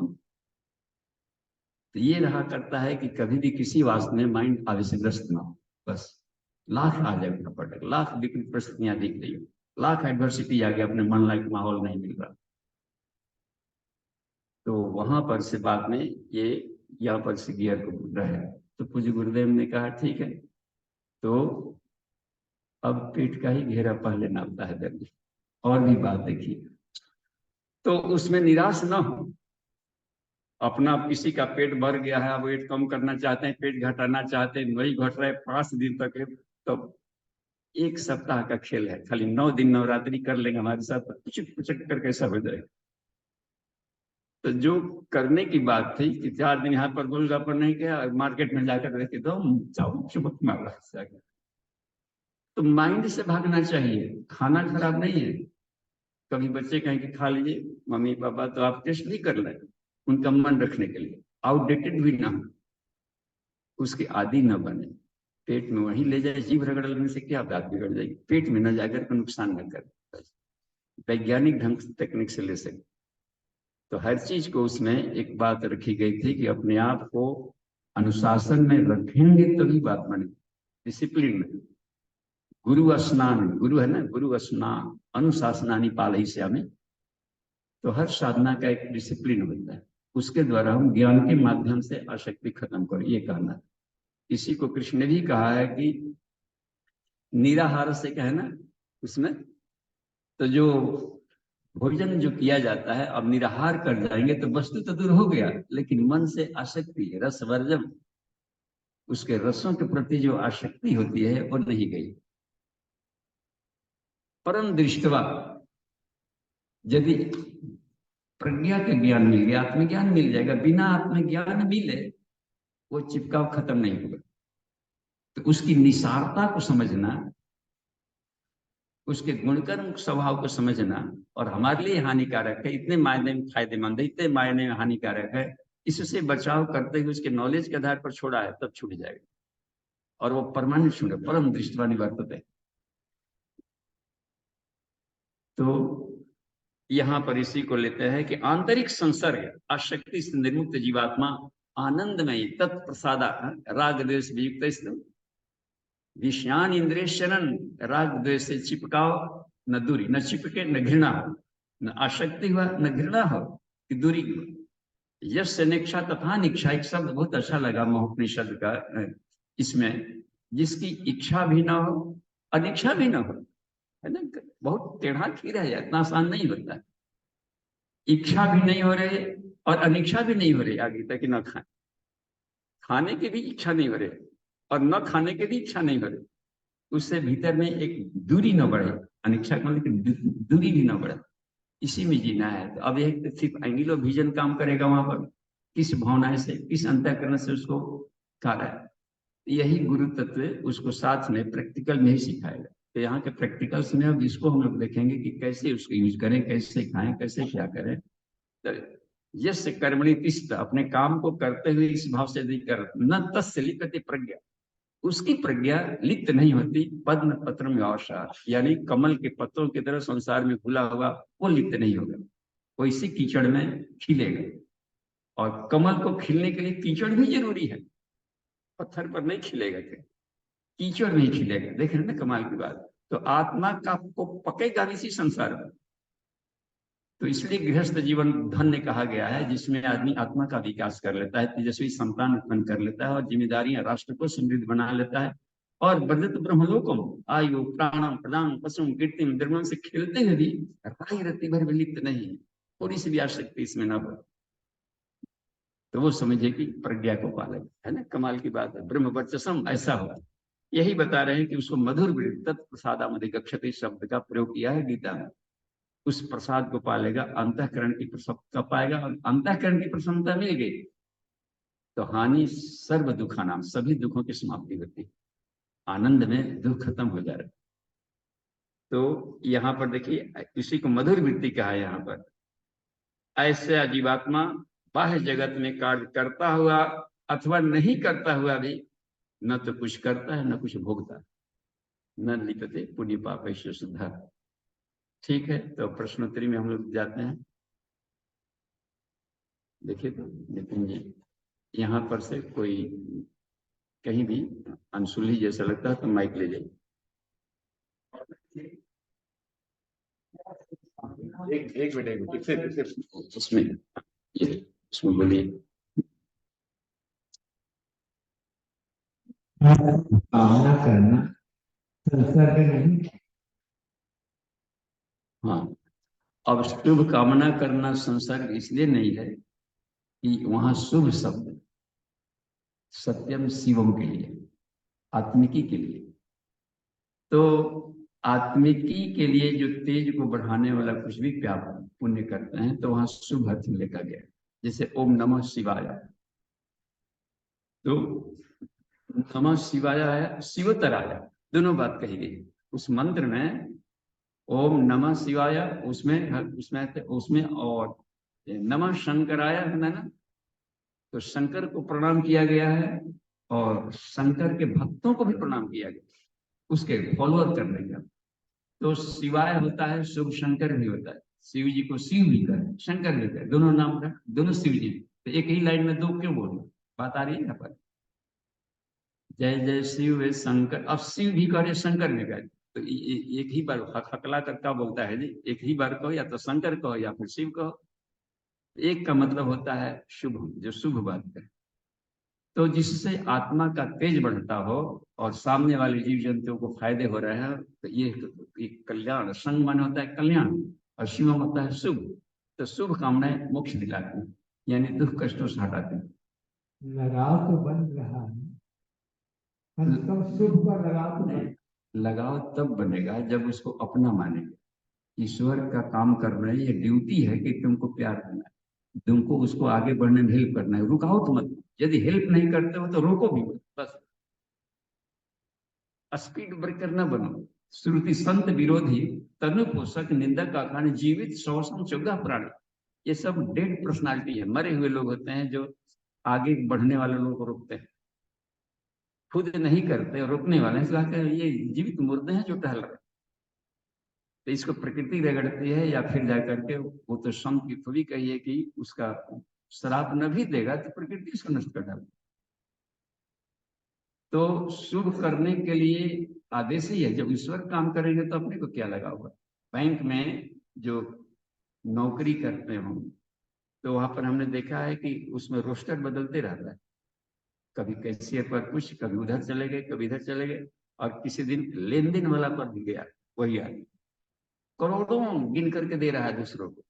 तो ये रहा करता है कि कभी भी किसी वास्ते में माइंड आवेशग्रस्त ना हो। बस लाख आ जाए उनका पटक, लाख विपरीत परिस्थितियां दिख रही हो, लाख एडवर्सिटी आ गया, अपने मन लायक माहौल नहीं मिल रहा, तो वहां पर से बाद में ये यहाँ पर से गियर को रहे। तो पूज्य गुरुदेव ने कहा ठीक है, तो अब पेट का ही घेरा पहले नापता है दर्द, और भी बात देखिए। तो उसमें निराश ना हो, अपना किसी का पेट भर गया है, वेट कम करना चाहते हैं, पेट घटाना चाहते हैं, वही घट रहे 5 दिन तक, तो 1 सप्ताह का खेल है, खाली 9 दिन नवरात्रि कर लेंगे हमारे साथ, पुचक पुचक कर कैसा हो जाएगा। तो जो करने की बात थी कि 4 दिन यहाँ पर गोलगप्पा नहीं किया, मार्केट में जाकर देखे तो चाउ चुपक मारा जाकर। तो माइंड से भागना चाहिए, खाना खराब नहीं है। कभी बच्चे कहें कि खा लीजिए, मम्मी पापा तो आप टेस्ट भी कर लें, उनका मन रखने के लिए, आउटडेटेड भी ना हो, उसकी आदि न बने। पेट में वहीं ले जाए, जीभ रगड़ लेने से क्या बात बिगड़ जाएगी, पेट में न जाकर के नुकसान न करे, वैज्ञानिक ढंग से टेक्निक से ले सके। तो हर चीज को उसमें एक बात रखी गई थी कि अपने आप को अनुशासन में रखेंगे तभी बात बने, डिसिप्लिन में। गुरु स्नान, गुरु है ना, गुरु स्नान अनुशासनानी पालई से हमें, तो हर साधना का एक डिसिप्लिन होता है, उसके द्वारा हम ज्ञान के माध्यम से आसक्ति खत्म करें, ये कहना। इसी को कृष्ण ने भी कहा है कि निराहार से कहना उसमें, तो जो भोजन जो किया जाता है, अब निराहार कर जाएंगे तो वस्तु तो दूर हो गया, लेकिन मन से आसक्ति, रस वर्जम, उसके रसों के प्रति जो आसक्ति होती है वो नहीं गई। परम दृष्टवा, यदि प्रज्ञा का ज्ञान मिल गया, आत्मज्ञान मिल जाएगा, बिना आत्मज्ञान मिले वो चिपकाव खत्म नहीं होगा। तो उसकी निसारता को समझना, उसके गुणकर्म स्वभाव को समझना, और हमारे लिए हानिकारक है, इतने मायने में फायदेमंद है, इतने मायने में हानिकारक है, इससे बचाव करते हुए उसके नॉलेज के आधार पर छोड़ा है, तब छूट जाएगा और वो परमानेंट छूटे, परम दृष्टवा निवर्तते। तो यहां पर इसी को लेते हैं कि आंतरिक संसर्ग आसक्ति से निर्मुक्त जीवात्मा आनंदमयी तत्प्रसादा, राग द्वेष वियुक्त विषयान इंद्रिय शरण, राग द्वेष से चिपकाओ न दूरी, न चिपके न घृणा हो, न आसक्ति हुआ न घृणा हो, कि दूरी हो। यश से निक्षा तथा निक्षा, एक शब्द बहुत अच्छा लगा महोपनिषद का इसमें, जिसकी इच्छा भी ना हो अनिच्छा भी ना हो, है ना, बहुत टेढ़ा खीरा है, इतना आसान नहीं होता है। इच्छा भी नहीं हो रही और अनिच्छा भी नहीं हो रही, आगे तक न खाए, खाने की भी इच्छा नहीं हो रही और न खाने की भी इच्छा नहीं हो रही, उससे भीतर में एक दूरी न बढ़े, अनिच्छा का मतलब दूरी भी न बढ़े, इसी में जीना है। तो अब एक सिर्फ एंगिलो विजन काम करेगा वहां पर, किस भावना से, किस अंतःकरण से उसको खा रहा है, यही गुरु तत्व उसको साथ में प्रैक्टिकल में ही सिखाएगा। तो यहाँ के प्रैक्टिकल्स में अब इसको हम लोग देखेंगे कि कैसे उसको यूज करें, कैसे खाएं, कैसे क्या करें। तो यश कर्मणि तिष्ठ, अपने काम को करते हुए इस भाव से यदि कर, न तस्य लिप्यते प्रज्ञा, उसकी प्रज्ञा लिप्त नहीं होती, पद्म पत्र में अवसा, यानी कमल के पत्तों की तरह संसार में भूला हुआ वो लिप्त नहीं होगा, वो इसी कीचड़ में खिलेगा। और कमल को खिलने के लिए कीचड़ भी जरूरी है, पत्थर पर नहीं खिलेगा, क्या कीचड़ नहीं खिलेगा। देख रहे ना कमाल की बात। तो आत्मा का को पकेगा इसी संसार में। तो इसलिए गृहस्थ जीवन धन्य कहा गया है, जिसमें आदमी आत्मा का विकास कर लेता है, तेजस्वी संतान उत्पन्न कर लेता है और जिम्मेदारियां राष्ट्र को समृद्ध बना लेता है, और बदत ब्रह्मलोकम आयु प्राणम प्रदान पशुम कीर्तिम द्रव्यम से खेलते हुए भी राय रति भर विलिप्त नहीं, थोड़ी सी भी आसक्ति इसमें ना हो, तो वो समझे कि प्रज्ञा को पालन है ना, कमाल की बात है। ब्रह्म वर्चसम ऐसा हुआ, यही बता रहे हैं कि उसको मधुर तत्प्रसादामधि गच्छति शब्द का प्रयोग किया है गीता में। उस प्रसाद को पालेगा, अंतःकरण की प्रसन्नता पाएगा, और अंतःकरण की प्रसन्नता मिल गई तो हानि सर्व दुखा नाम, सभी दुखों की समाप्ति होती है, आनंद में दुख खत्म हो जा रहा है। तो यहाँ पर देखिए इसी को मधुर वृत्ति कहा है। यहाँ पर ऐसे जीवात्मा बाह्य जगत में कार्य करता हुआ अथवा नहीं करता हुआ भी न तो कुछ करता है न कुछ भोगता है, न लिपते पुण्य पाप ऐश्वर्य सुधा। ठीक है, तो प्रश्नोत्तरी में हम लोग जाते हैं। देखिए तो नितिन जी, यहाँ पर से कोई कहीं भी अनसुली जैसा लगता है तो माइक ले जाइए। एक मिनट फिर उसमें बोलिए। कामना करना संसर्ग नहीं। हाँ, अब शुभ कामना करना संसर्ग इसलिए नहीं है कि वहां शुभ शब्द सत्यम शिवम के लिए, आत्मिकी के लिए। तो आत्मिकी के लिए जो तेज को बढ़ाने वाला कुछ भी प्यार पुण्य करते हैं तो वहां शुभ अर्थ में लिखा गया। जैसे ओम नमः शिवाय, तो नमः शिवाय आया, शिवतर आया, दोनों बात कही गई उस मंत्र में। ओम नमः शिवाय उसमें और नमः शंकराय है ना, तो शंकर को प्रणाम किया गया है और शंकर के भक्तों को भी प्रणाम किया गया उसके फॉलोअर करने का। तो शिवाय होता है शुभ, शंकर भी होता है, शिव जी को शिव भी कहे शंकर भी कहे, दोनों नाम का दोनों शिव जी। तो एक ही लाइन में दो क्यों बोलना, बात आ रही है यहाँ पर। जय जय शिव शंकर, अब शिव भी करे शंकर भी करे, तो एक ही बार हकला कर क्या बोलता है जी, एक ही बार कहो, या तो शंकर कहो या फिर शिव कहो। एक का मतलब होता है शुभ, जो शुभ बात है, तो जिससे आत्मा का तेज बढ़ता हो और सामने वाले जीव जंतुओं को फायदे हो रहे हैं, तो ये कल्याण, संग मन होता है कल्याण और शिवम होता है शुभ। तो शुभ कामनाएं मोक्ष दिलाती हैं, यानी दुख कष्टों से हटाती हैं। लगाव तो बन रहा है, शुभ का लगाव तो लगाव तब बनेगा जब उसको अपना मानेंगे। ईश्वर का काम कर रहे हैं, ये ड्यूटी है कि तुमको प्यार करना है, तुमको उसको आगे बढ़ने में हेल्प करना है, रुकाओ तो मत। यदि हेल्प नहीं करते हो तो रोको भी मत, बस स्पीड ब्रेकर न बनो। श्रुति संत विरोधी, तनु पोषक, निंदक आखानी, जीवित शोषण चौदह प्राणी, ये सब डेड पर्सनालिटी है, मरे हुए लोग होते हैं जो आगे बढ़ने वाले लोगों को रोकते हैं, खुद नहीं करते और रोकने वाले हैं। ये जीवित मुर्दे हैं जो टहल रहे हैं। तो इसको प्रकृति रगड़ती है या फिर जाकर के वो तो संत की थोड़ी कही है कि उसका श्राप न भी देगा तो प्रकृति इसको नष्ट कर डाले। तो शुभ करने के लिए आदेश ही है, जब ईश्वर काम करेंगे तो अपने को क्या लगा होगा। बैंक में जो नौकरी करते हो तो वहां पर हमने देखा है कि उसमें रोस्टर बदलते रहता है, कभी कैशियर पर कुछ, कभी उधर चले गए, कभी इधर चले गए, और किसी दिन लेन देन वाला पर भी गया वही आदमी, करोड़ों गिन करके दे रहा है दूसरों को,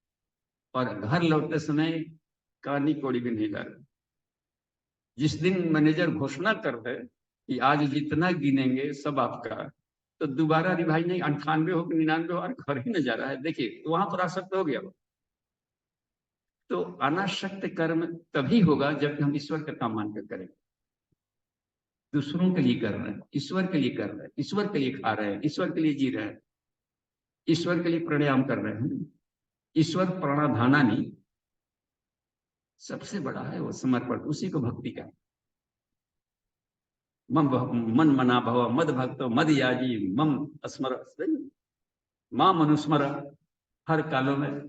और घर लौटते समय कानी कौड़ी भी नहीं ला रहा। जिस दिन मैनेजर घोषणा कर दे कि आज जितना गिनेंगे सब आपका, तो दोबारा रिवाइज नहीं, 98 हो 99 हो और घर ही न जा रहा है, देखिए तो वहां पर आसक्त हो गया वो। तो अनासक्त कर्म तभी होगा जब हम ईश्वर का काम मानकर करेंगे। दूसरों के लिए कर रहे हैं, ईश्वर के लिए कर रहे हैं, ईश्वर के लिए खा रहे हैं, ईश्वर के लिए जी रहे हैं, ईश्वर के लिए प्राणायाम कर रहे हैं। ईश्वर प्राणाधानानी सबसे बड़ा है वो समर्पण, उसी को भक्ति का। मन मना भव मद भक्त मद याजी मम स्मर, मां मनुस्मर, हर कालों में,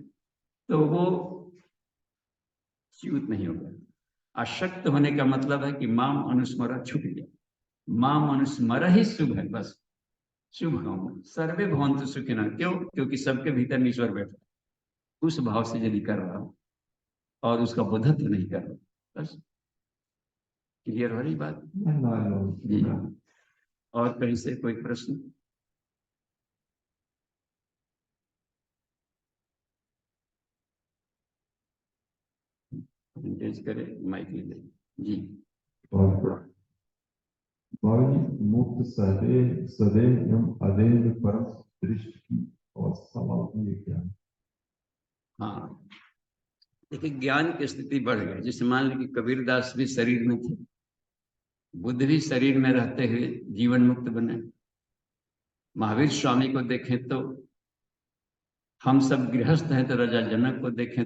तो वो च्युत नहीं होगा। अशक्त होने का मतलब है कि मां अनुस्मर छूट गया, मां अनुस्मर ही शुभ है, बस शुभ काम सर्वे भवंतु सुखिनः, क्यों, क्योंकि सबके भीतर ईश्वर बैठा, उस भाव से यदि कर रहा हूं और उसका बोधत्व नहीं कर रहा, बस क्लियर हो रही बात जी। और कहीं से कोई प्रश्न? एंगेज करें, माइक ले लें जी। मुक्त सदैव सदैव एवं अदैव परम दृष्टि की अवस्था वाला ये क्या है? हाँ, देखिए ज्ञान की स्थिति बढ़ गई, जैसे मान लीजिए कि कबीरदास भी शरीर में थे, बुद्ध भी शरीर में रहते हुए जीवन मुक्त बने। महावीर स्वामी को देखें तो, हम सब गृहस्थ हैं तो राजा जनक को देखें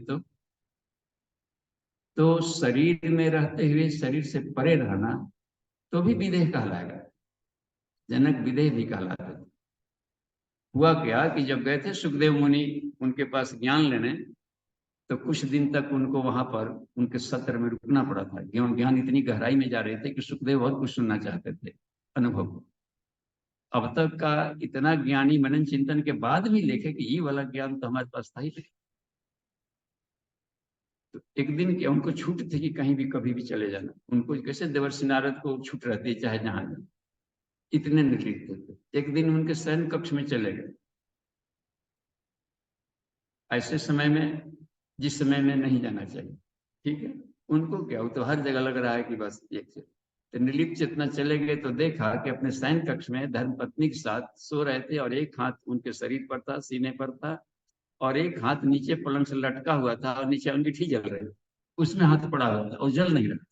तो शरीर में रहते हुए शरीर से परे रहना तो भी विदेह कहलाएगा, जनक विदेह भी कहलाते थे। हुआ क्या कि जब गए थे सुखदेव मुनि उनके पास ज्ञान लेने, तो कुछ दिन तक उनको वहां पर उनके सत्र में रुकना पड़ा था। ज्ञान इतनी गहराई में जा रहे थे कि सुखदेव बहुत कुछ सुनना चाहते थे अनुभव। अब तक का इतना ज्ञानी मनन चिंतन के बाद भी लिखे कि ये वाला ज्ञान तो हमारे पास था ही नहीं। तो एक दिन क्या उनको छूट थी कि कहीं भी कभी भी चले जाना, उनको कैसे देवर्षि नारद को छूट रहती है चाहे जहां जाए, इतने निर्लिप्त थे। एक दिन उनके शयन कक्ष में चले गए, ऐसे समय में जिस समय में नहीं जाना चाहिए, ठीक है, उनको क्या, वो तो हर जगह लग रहा है कि बस एक से, तो निर्लिप्त चेतना चले गए तो देखा कि अपने शयन कक्ष में धर्मपत्नी के साथ सो रहे थे और एक हाथ उनके शरीर पर था, सीने पर था, और एक हाथ नीचे पलंग से लटका हुआ था और नीचे अंगीठी जल रही, उसमें हाथ पड़ा हुआ था और जल नहीं रहा।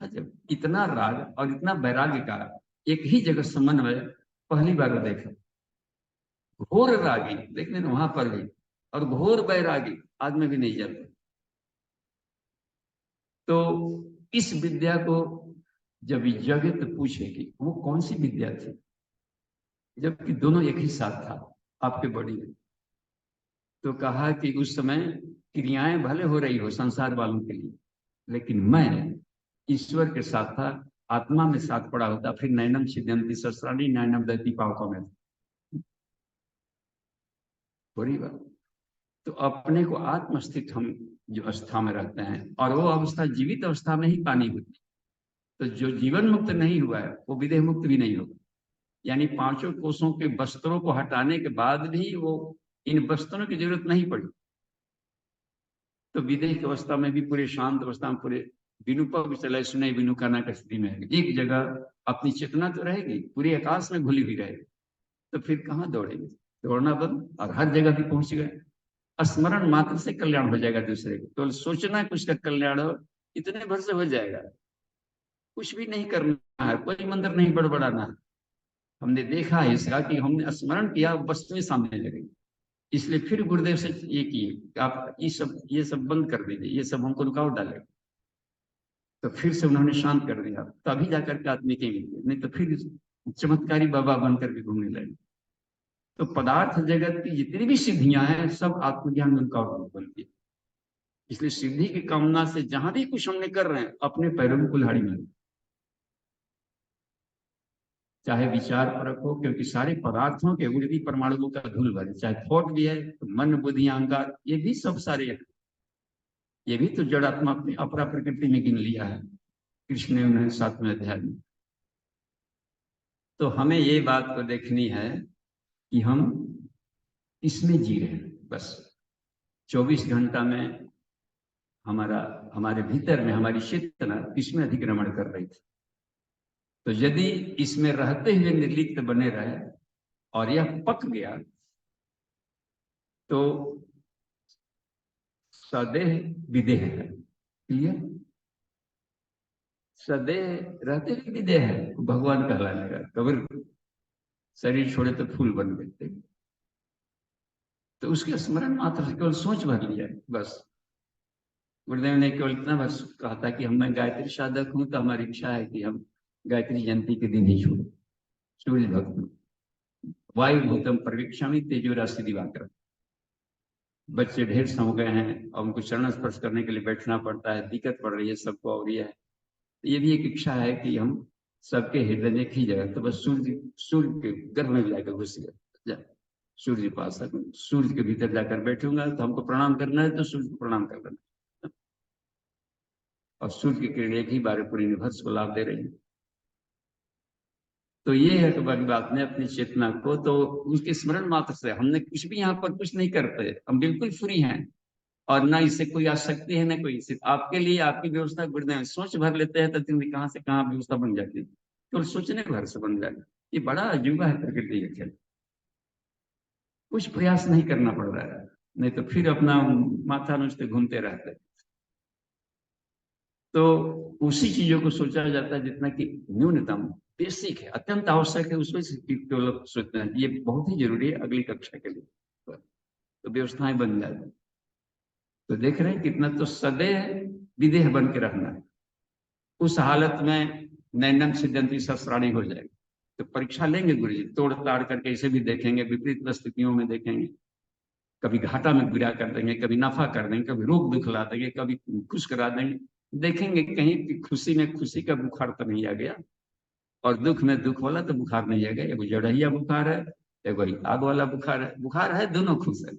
अच्छा, इतना राग और इतना वैराग्य का एक ही जगह समन्वय पहली बार देखा। घोर रागी, देखने वहां पर भी, और घोर वैरागी आज में भी नहीं जलते। तो इस विद्या को जब जगत पूछेगी वो कौन सी विद्या थी, जबकि दोनों एक ही साथ था आपके बॉडी में, तो कहा कि उस समय क्रियाएं भले हो रही हो संसार वालों के लिए, लेकिन मैं ईश्वर के साथ था, आत्मा में साथ पड़ा होता। फिर नैनम छिद्यंती शस्त्राणी नैनम दयति पावकों में थोड़ी बात। तो अपने को आत्मस्थित हम जो अवस्था में रहते हैं, और वो अवस्था जीवित अवस्था में ही पानी होती। तो जो जीवन मुक्त नहीं हुआ है वो विदेह मुक्त भी नहीं होगा। यानी पांचों कोषों के वस्त्रों को हटाने के बाद भी वो इन वस्त्रों की जरूरत नहीं पड़ी। तो विदेह की अवस्था में भी पूरे शांत अवस्था में पूरे बिनु पग चले सुने बिनु खाना की स्थिति में है, एक जगह अपनी चेतना तो रहेगी, पूरे आकाश में घुली हुई रहेगी। तो फिर कहाँ दौड़ेंगे, दौड़ना बंद, और हर जगह भी पहुंच गए। स्मरण मात्र से कल्याण हो जाएगा दूसरे को, तो सोचना कुछ का कल्याण हो, इतने भर से हो जाएगा। कुछ भी नहीं करना है, कोई मंत्र नहीं बड़बड़ाना है। हमने देखा है इसका कि हमने स्मरण किया, वस्तुएं सामने लगेगी। इसलिए फिर गुरुदेव से ये किए कि आप ये सब बंद कर दीजिए, ये सब हमको रुकावट डालेगा। तो फिर से उन्होंने शांत कर दिया, तभी जाकर के आदमी के मिले, नहीं तो फिर चमत्कारी बाबा बनकर के घूमने लगे। तो पदार्थ जगत की जितनी भी सिद्धियां हैं सब आत्मज्ञान में रुकावट बनती है। इसलिए सिद्धि की कामना से जहां भी कुछ हमने कर रहे हैं, अपने पैरों में कुल्हाड़ी मारो, चाहे विचार परक हो, क्योंकि सारे पदार्थों के उड़ती परमाणुओं का धूल भरे, चाहे थॉट भी है, तो मन बुद्धि अहंकार, ये भी सब सारे हैं। ये भी तो जड़ात्मा अपनी अपरा प्रकृति में गिन लिया है कृष्ण ने उन्हें 7वें अध्याय में। तो हमें ये बात को देखनी है कि हम इसमें जी रहे हैं। बस 24 घंटा में हमारे भीतर में हमारी चेतना इसमें अधिक्रमण कर रही थी। तो यदि इसमें रहते हुए निर्लिप्त बने रहे और यह पक गया तो सदेह विदेह है। क्लियर? सदेह रहते हुए विदेह है, भगवान कहलाने का। कबीर शरीर छोड़े तो फूल बन गए, तो उसके स्मरण मात्र से केवल सोच भर लिया बस। गुरुदेव ने केवल इतना बस कहा था कि मैं गायत्री साधक हूं, तो हमारी इच्छा है कि हम गायत्री जयंती के दिन ही छोड़ो। सूर्य भक्त वायु भूतम परिवीक्षामी तेजो राशि दिवाकर। बच्चे ढेर सो गए हैं और उनको चरण स्पर्श करने के लिए बैठना पड़ता है, दिक्कत पड़ रही है सबको, और ये भी एक इच्छा है कि हम सबके हृदय में एक ही जगह, तो बस सूर्य के गर्भ में जाकर घुस गए, सूर्य पास सूर्य के भीतर जाकर बैठूंगा, तो हमको प्रणाम करना है तो सूर्य को प्रणाम कर लेना, और सूर्य की किरण एक ही बार पूरी यूनिवर्स को लाभ दे रही है। तो ये है कि बात ने अपनी चेतना को, तो उसके स्मरण मात्र से हमने कुछ भी यहाँ पर कुछ नहीं करते, हम बिल्कुल फ्री हैं, और ना इससे कोई आसक्ति है, ना कोई, सिर्फ आपके लिए आपकी व्यवस्था गुरुदेव सोच भर लेते हैं, तो जिंदगी कहाँ से कहाँ व्यवस्था बन जाती है, तो सोचने भर से बन जाए। ये बड़ा अजूबा है प्रकृति का खेल। कुछ प्रयास नहीं करना पड़ रहा है, नहीं तो फिर अपना माथा नुचते घूमते रहते। तो उसी चीजों को सोचा जाता है जितना कि न्यूनतम बेसिक है, अत्यंत आवश्यक है, उसमें केवल सोचना है। ये बहुत ही जरूरी है अगली कक्षा के लिए, तो व्यवस्थाएं बन जाए। तो देख रहे हैं कितना, तो सदैव विदेह बन के रहना है। उस हालत में नैनम सिद्धंती शस्त्राणी हो जाएगी। तो परीक्षा लेंगे गुरु जी, तोड़ ताड़ करके इसे भी देखेंगे, विपरीत परिस्थितियों में देखेंगे, कभी घाटा में गिरा कर देंगे, कभी नफा कर देंगे, कभी रोग दुख ला देंगे, कभी खुश करा देंगे। देखेंगे कहीं खुशी में खुशी का बुखार तो नहीं आ गया, और दुख में दुख वाला तो बुखार नहीं आ गया। एगो जड़हिया बुखार है, एगो आग वाला बुखार है। बुखार है, दोनों खुश है।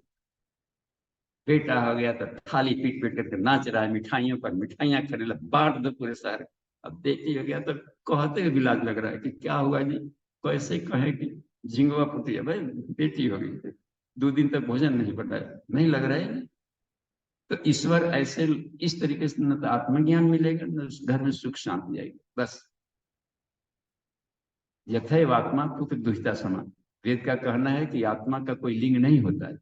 बेटा हो गया तो थाली पीट पीट करके नाच रहा है, मिठाइयों पर मिठाइयां खरीद बांट दो पूरे शहर। अब बेटी हो गया तो कहते हुए भी लाज लग रहा है कि क्या हुआ जी, कैसे कहे कि झिंगवा पुती है भाई, बेटी हो गई, 2 दिन तक भोजन नहीं पड़ा है, नहीं लग रहा है। तो ईश्वर ऐसे इस तरीके से न तो आत्मज्ञान मिलेगा न उस घर में सुख शांति आएगी। बस यथैव आत्मा पुत्र दुहिता समान, वेद का कहना है कि आत्मा का कोई लिंग नहीं होता है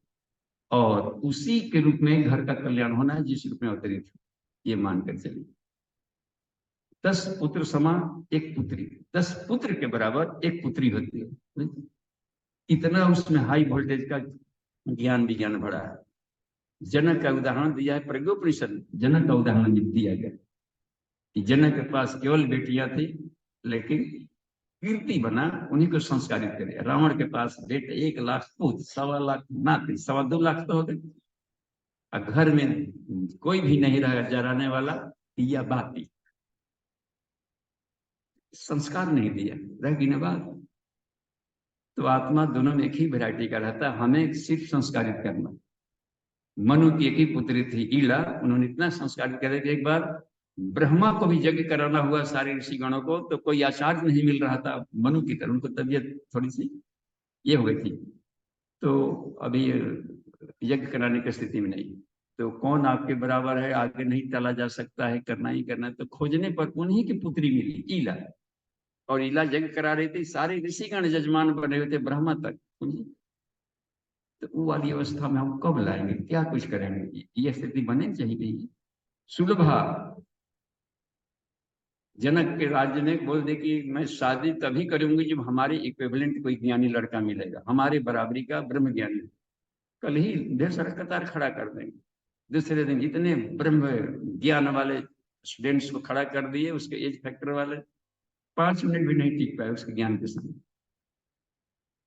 और उसी के रूप में घर का कल्याण होना है जिस रूप में अवतरित हो, ये मानकर चलिए। 10 पुत्र समान एक पुत्री, 10 पुत्र के बराबर एक पुत्री होती है। इतना उसमें हाई वोल्टेज का ज्ञान विज्ञान भरा है। जनक का उदाहरण दिया है प्रज्ञोपनिषद में, जनक का उदाहरण दिया गया कि जनक के पास केवल बेटियां थी लेकिन कीर्ति बना उन्हीं को संस्कारित करे। रावण के पास बेटे 1 लाख पुत्र, 1.25 लाख नाती, 2.25 लाख तो हो गए। और घर में कोई भी नहीं रहा जराने वाला या बाती, संस्कार नहीं दिया, रह गई ना बात। तो आत्मा दोनों में एक ही वैरायटी का रहता है, हमें सिर्फ संस्कारित करना। मनु की एक ही पुत्री थी ईला, उन्होंने इतना संस्कारित किया कि एक बार ब्रह्मा को भी यज्ञ कराना हुआ सारे ऋषिगणों को, तो कोई आचार्य नहीं मिल रहा था मनु की तरह, उनको तबीयत थोड़ी सी ये हो गई थी, तो अभी यज्ञ कराने की स्थिति में नहीं। तो कौन आपके बराबर है, आगे नहीं टला जा सकता है, करना ही करना है। तो खोजने पर उन्हीं की पुत्री मिली ईला, और ईला यज्ञ करा रही थी, सारे ऋषिगण जजमान बने हुए थे ब्रह्मा तक। तो वो वाली अवस्था में हम कब लाएंगे, क्या कुछ करेंगे, ये स्थिति बने चाहिए। सुलभा जनक के राज्य में बोल दे कि मैं शादी तभी करूंगी जब हमारे इक्विवेलेंट कोई ज्ञानी लड़का मिलेगा, हमारे बराबरी का ब्रह्म ज्ञानी। कल ही ढेर सारा कतार खड़ा कर देंगे। दूसरे दिन इतने ब्रह्म ज्ञान वाले स्टूडेंट्स को खड़ा कर दिए, उसके एज फैक्टर वाले 5 मिनट भी नहीं टिक पाए उसके ज्ञान के सामने।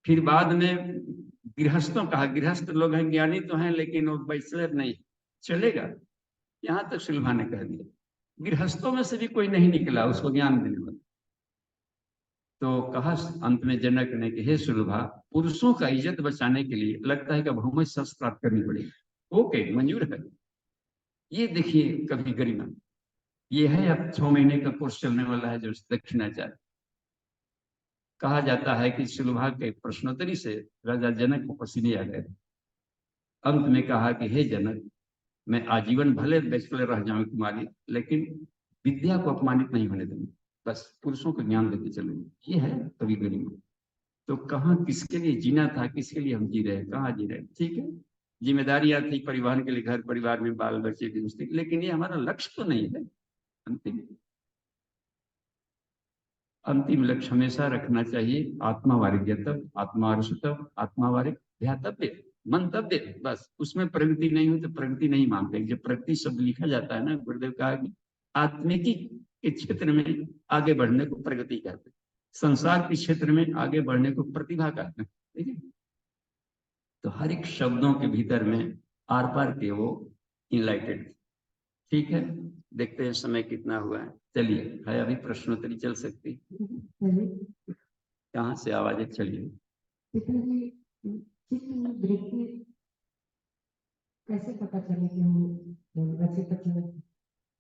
फिर बाद में गृहस्थों कहा, गृहस्थ लोग हैं, ज्ञानी तो हैं लेकिन वो बैचलर नहीं चलेगा, यहां तक सुलभा ने कह दिया। गृहस्थों में से भी कोई नहीं निकला उसको ज्ञान देने वाला। तो कहा अंत में जनक ने कि हे सुलभा, पुरुषों का इज्जत बचाने के लिए लगता है कि भूमि शस्त्र प्राप्त करनी पड़ेगी। ओके, मंजूर है। ये देखिए कभी गरिमा, ये है अब 6 महीने का कोर्स चलने वाला है जो दक्षिणाचार्य। कहा जाता है कि सुलभा के प्रश्नोत्तरी से राजा जनक को पसीने आ गए। अंत में कहा कि हे जनक, मैं आजीवन भले बैचलर रह जाऊं कुमारी, लेकिन विद्या को अपमानित नहीं होने दूंगी, बस पुरुषों को ज्ञान देते चलूंगी। ये है कभी गरिमा। तो कहाँ किसके लिए जीना था, किसके लिए हम जी रहे हैं, कहाँ जी रहे हैं। ठीक है, जिम्मेदारियां थी परिवार के लिए, घर परिवार में बाल बच्चे की, लेकिन ये हमारा लक्ष्य तो नहीं है। अंतिम लक्ष्य हमेशा रखना चाहिए आत्मावारिज्ञतव्य, आत्मारुषतव्य, आत्मावारिक ध्यातव्य, मंतव्य। बस उसमें प्रगति नहीं हो तो प्रगति नहीं मानते। जब प्रगति शब्द लिखा जाता है ना, गुरुदेव कहा कि आत्मिकी के क्षेत्र में आगे बढ़ने को प्रगति कहते हैं, संसार के क्षेत्र में आगे बढ़ने को प्रतिभा कहते हैं। ठीक है, तो हर एक शब्दों के भीतर में आर पार के वो इनलाइटेड। ठीक है, देखते हैं समय कितना हुआ है। चलिए, है अभी प्रश्नोत्तरी चल सकती, कहाँ से आवाजें चलिए। कैसे पता चले कि हम वैसे तो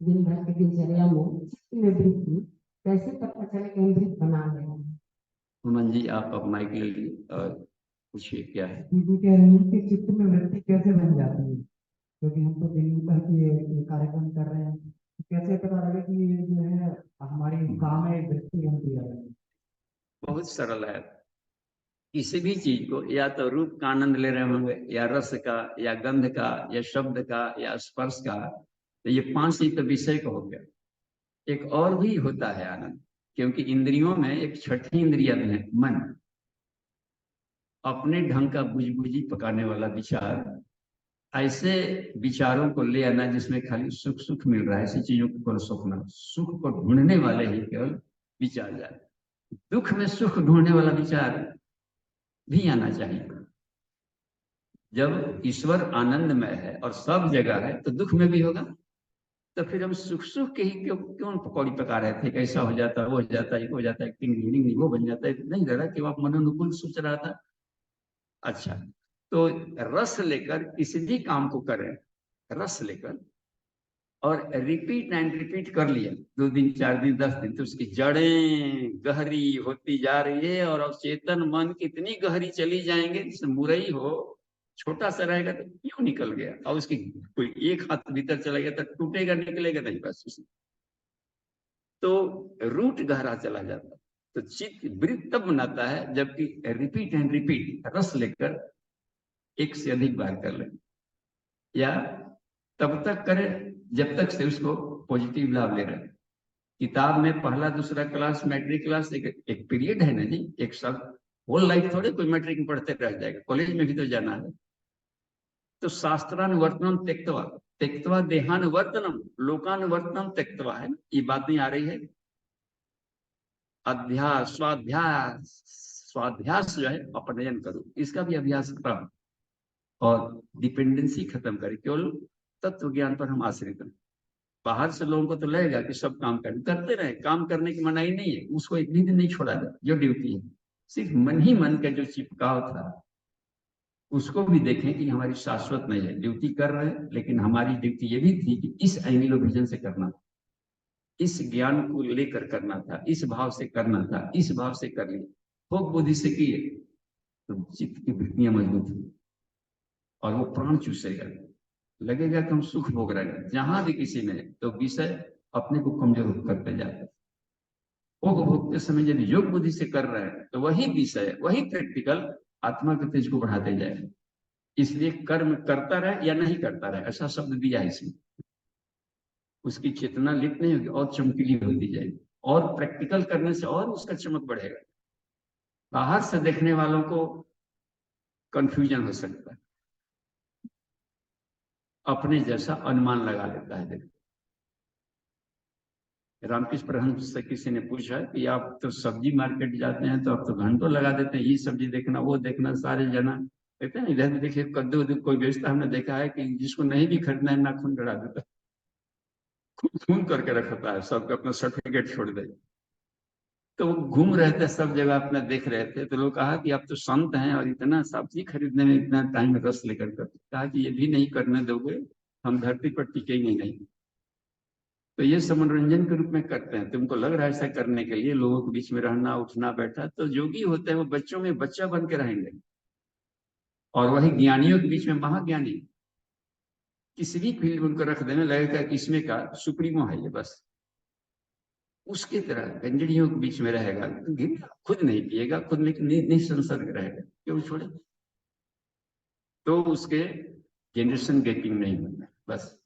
दिन भर के दिनचर्या में कैसे पता चले कि हम वृत्त बना रहे हैं। हुमन जी, आप अब माइक ले लीजिए और पूछिए क्या है। दीदी कह रही है कि चित्त में वृत्ति कैसे बन जाती है, क्योंकि हम तो दिन भर की ये कार्यक्रम कर रहे हैं, कैसे पता लगे कि ये जो है हमारी काम है वृत्ति बनती है। बहुत सरल है, किसी भी चीज को या तो रूप का आनंद ले रहे होंगे, या रस का, या गंध का, या शब्द का, या स्पर्श का, तो ये 5 ही तो विषय का हो गया। एक और भी होता है आनंद, क्योंकि इंद्रियों में एक छठी इंद्रिया है मन, अपने ढंग का बुझबुझी पकाने वाला विचार। ऐसे विचारों को ले आना जिसमें खाली सुख सुख मिल रहा है, ऐसी चीजों को केवल स्वप्न, सुख को ढूंढने वाले ही केवल विचार जाए। दुख में सुख ढूंढने वाला विचार भी आना चाहिए। जब ईश्वर आनंदमय है और सब जगह है तो दुख में भी होगा, तो फिर हम सुख सुख के ही क्यों पकौड़ी पका रहे थे, कैसा हो जाता, वो हो जाता, एक हो जाता है, वो बन जाता है, नहीं रहा कि आप मनोनुकूल सोच रहा था। अच्छा, तो रस लेकर किसी भी काम को करें, रस लेकर और रिपीट एंड रिपीट कर लिया 2 दिन 4 दिन 10 दिन, तो उसकी जड़ें गहरी होती जा रही है और अब चेतन मन कितनी गहरी चली जाएंगे, जैसे मुरई हो छोटा सा रहेगा तो क्यों निकल गया, और उसकी कोई एक हाथ भीतर चला गया तो टूटेगा, निकलेगा नहीं, बस उसमें तो रूट गहरा चला जाता है। तो चित्त वृत्त तब बनाता है जबकि रिपीट एंड रिपीट रस लेकर एक से अधिक बार कर ले, या तब तक करे जब तक से उसको पॉजिटिव लाभ ले रहे हैं। किताब में पहला दूसरा क्लास मैट्रिक क्लास एक पीरियड है ना जी, एक सब होल लाइफ थोड़े कोई मैट्रिक में पढ़ते रह जाएगा, कॉलेज में भी तो जाना है। तो शास्त्रानुवर्तनम त्यक्त्वा त्यक्त्वा देहानुवर्तनम लोकानुवर्तनम त्यक्त्वा, है ये बात नहीं आ रही है। अध्यास स्वाध्यास, स्वाध्यास जो है अपनयन करो, इसका भी अभ्यास करो और डिपेंडेंसी खत्म करें, केवल तत्व ज्ञान पर हम आश्रित हैं। बाहर से लोगों को तो लगेगा कि सब काम करते रहे, काम करने की मनाही नहीं है, उसको एक भी दिन नहीं छोड़ा जाए जो ड्यूटी है। सिर्फ मन ही मन का जो चिपकाव था उसको भी देखें कि हमारी शाश्वत नहीं है, ड्यूटी कर रहे हैं, लेकिन हमारी ड्यूटी ये भी थी कि इस एंगल विजन से करना था, इस ज्ञान को लेकर करना था, इस भाव से करना था, इस भाव से कर लिया, भोग बुद्धि से किए तो चित्त की वृत्तियां मजबूत हुई और वो प्राण चूसेगा, लगेगा कि हम सुख भोग रहे हैं। जहां भी किसी में तो विषय अपने को कमजोर करते जाते हैं। भोग भोगते समय यदि योग बुद्धि से कर रहे हैं तो वही विषय, वही प्रैक्टिकल आत्मा के तेज को बढ़ाते जाएगा। इसलिए कर्म करता रहे या नहीं करता रहे, ऐसा शब्द दिया है इसमें। उसकी चेतना लिप्त नहीं होगी और चमकीली होती जाएगी, और प्रैक्टिकल करने से और उसका चमक बढ़ेगा। बाहर से देखने वालों को कंफ्यूजन हो सकता है, अपने जैसा अनुमान लगा लेता है। देखो रामकृष्ण परमहंस से किसी ने पूछा कि आप तो सब्जी मार्केट जाते हैं तो आप तो घंटों लगा देते हैं, ये सब्जी देखना वो देखना, सारे जना कहते हैं इधर देखिए कद्दू वद्दू कोई बेचता, हमने देखा है कि जिसको नहीं भी खरीदना है नाखून गड़ा देता है, खून करके रखता है, सबको अपना सर्टिफिकेट छोड़ दे। तो वो घूम रहे थे सब जगह अपना देख रहे थे, तो लोग कहा कि आप तो संत हैं और इतना सब्जी खरीदने में इतना टाइम रस लेकर करते, कहा कि ये भी नहीं करने दोगे हम धरती पर टिकेंगे नहीं। तो ये सब मनोरंजन के रूप में करते हैं, तुमको लग रहा है ऐसा करने के लिए लोगों के बीच में रहना उठना बैठा, तो योगी होते हैं वो बच्चों में बच्चा बन के रहेंगे, और वही ज्ञानियों के बीच में महाज्ञानी। किसी भी फील्ड में उनको रख देने लगेगा कि इसमें का सुप्रीमो है ये, बस उसकी तरह गंजड़ियों के बीच में रहेगा, खुद नहीं पिएगा, खुद निसंसर्ग रहेगा, क्यों छोड़े। तो उसके जनरेशन गैपिंग नहीं होगा, बस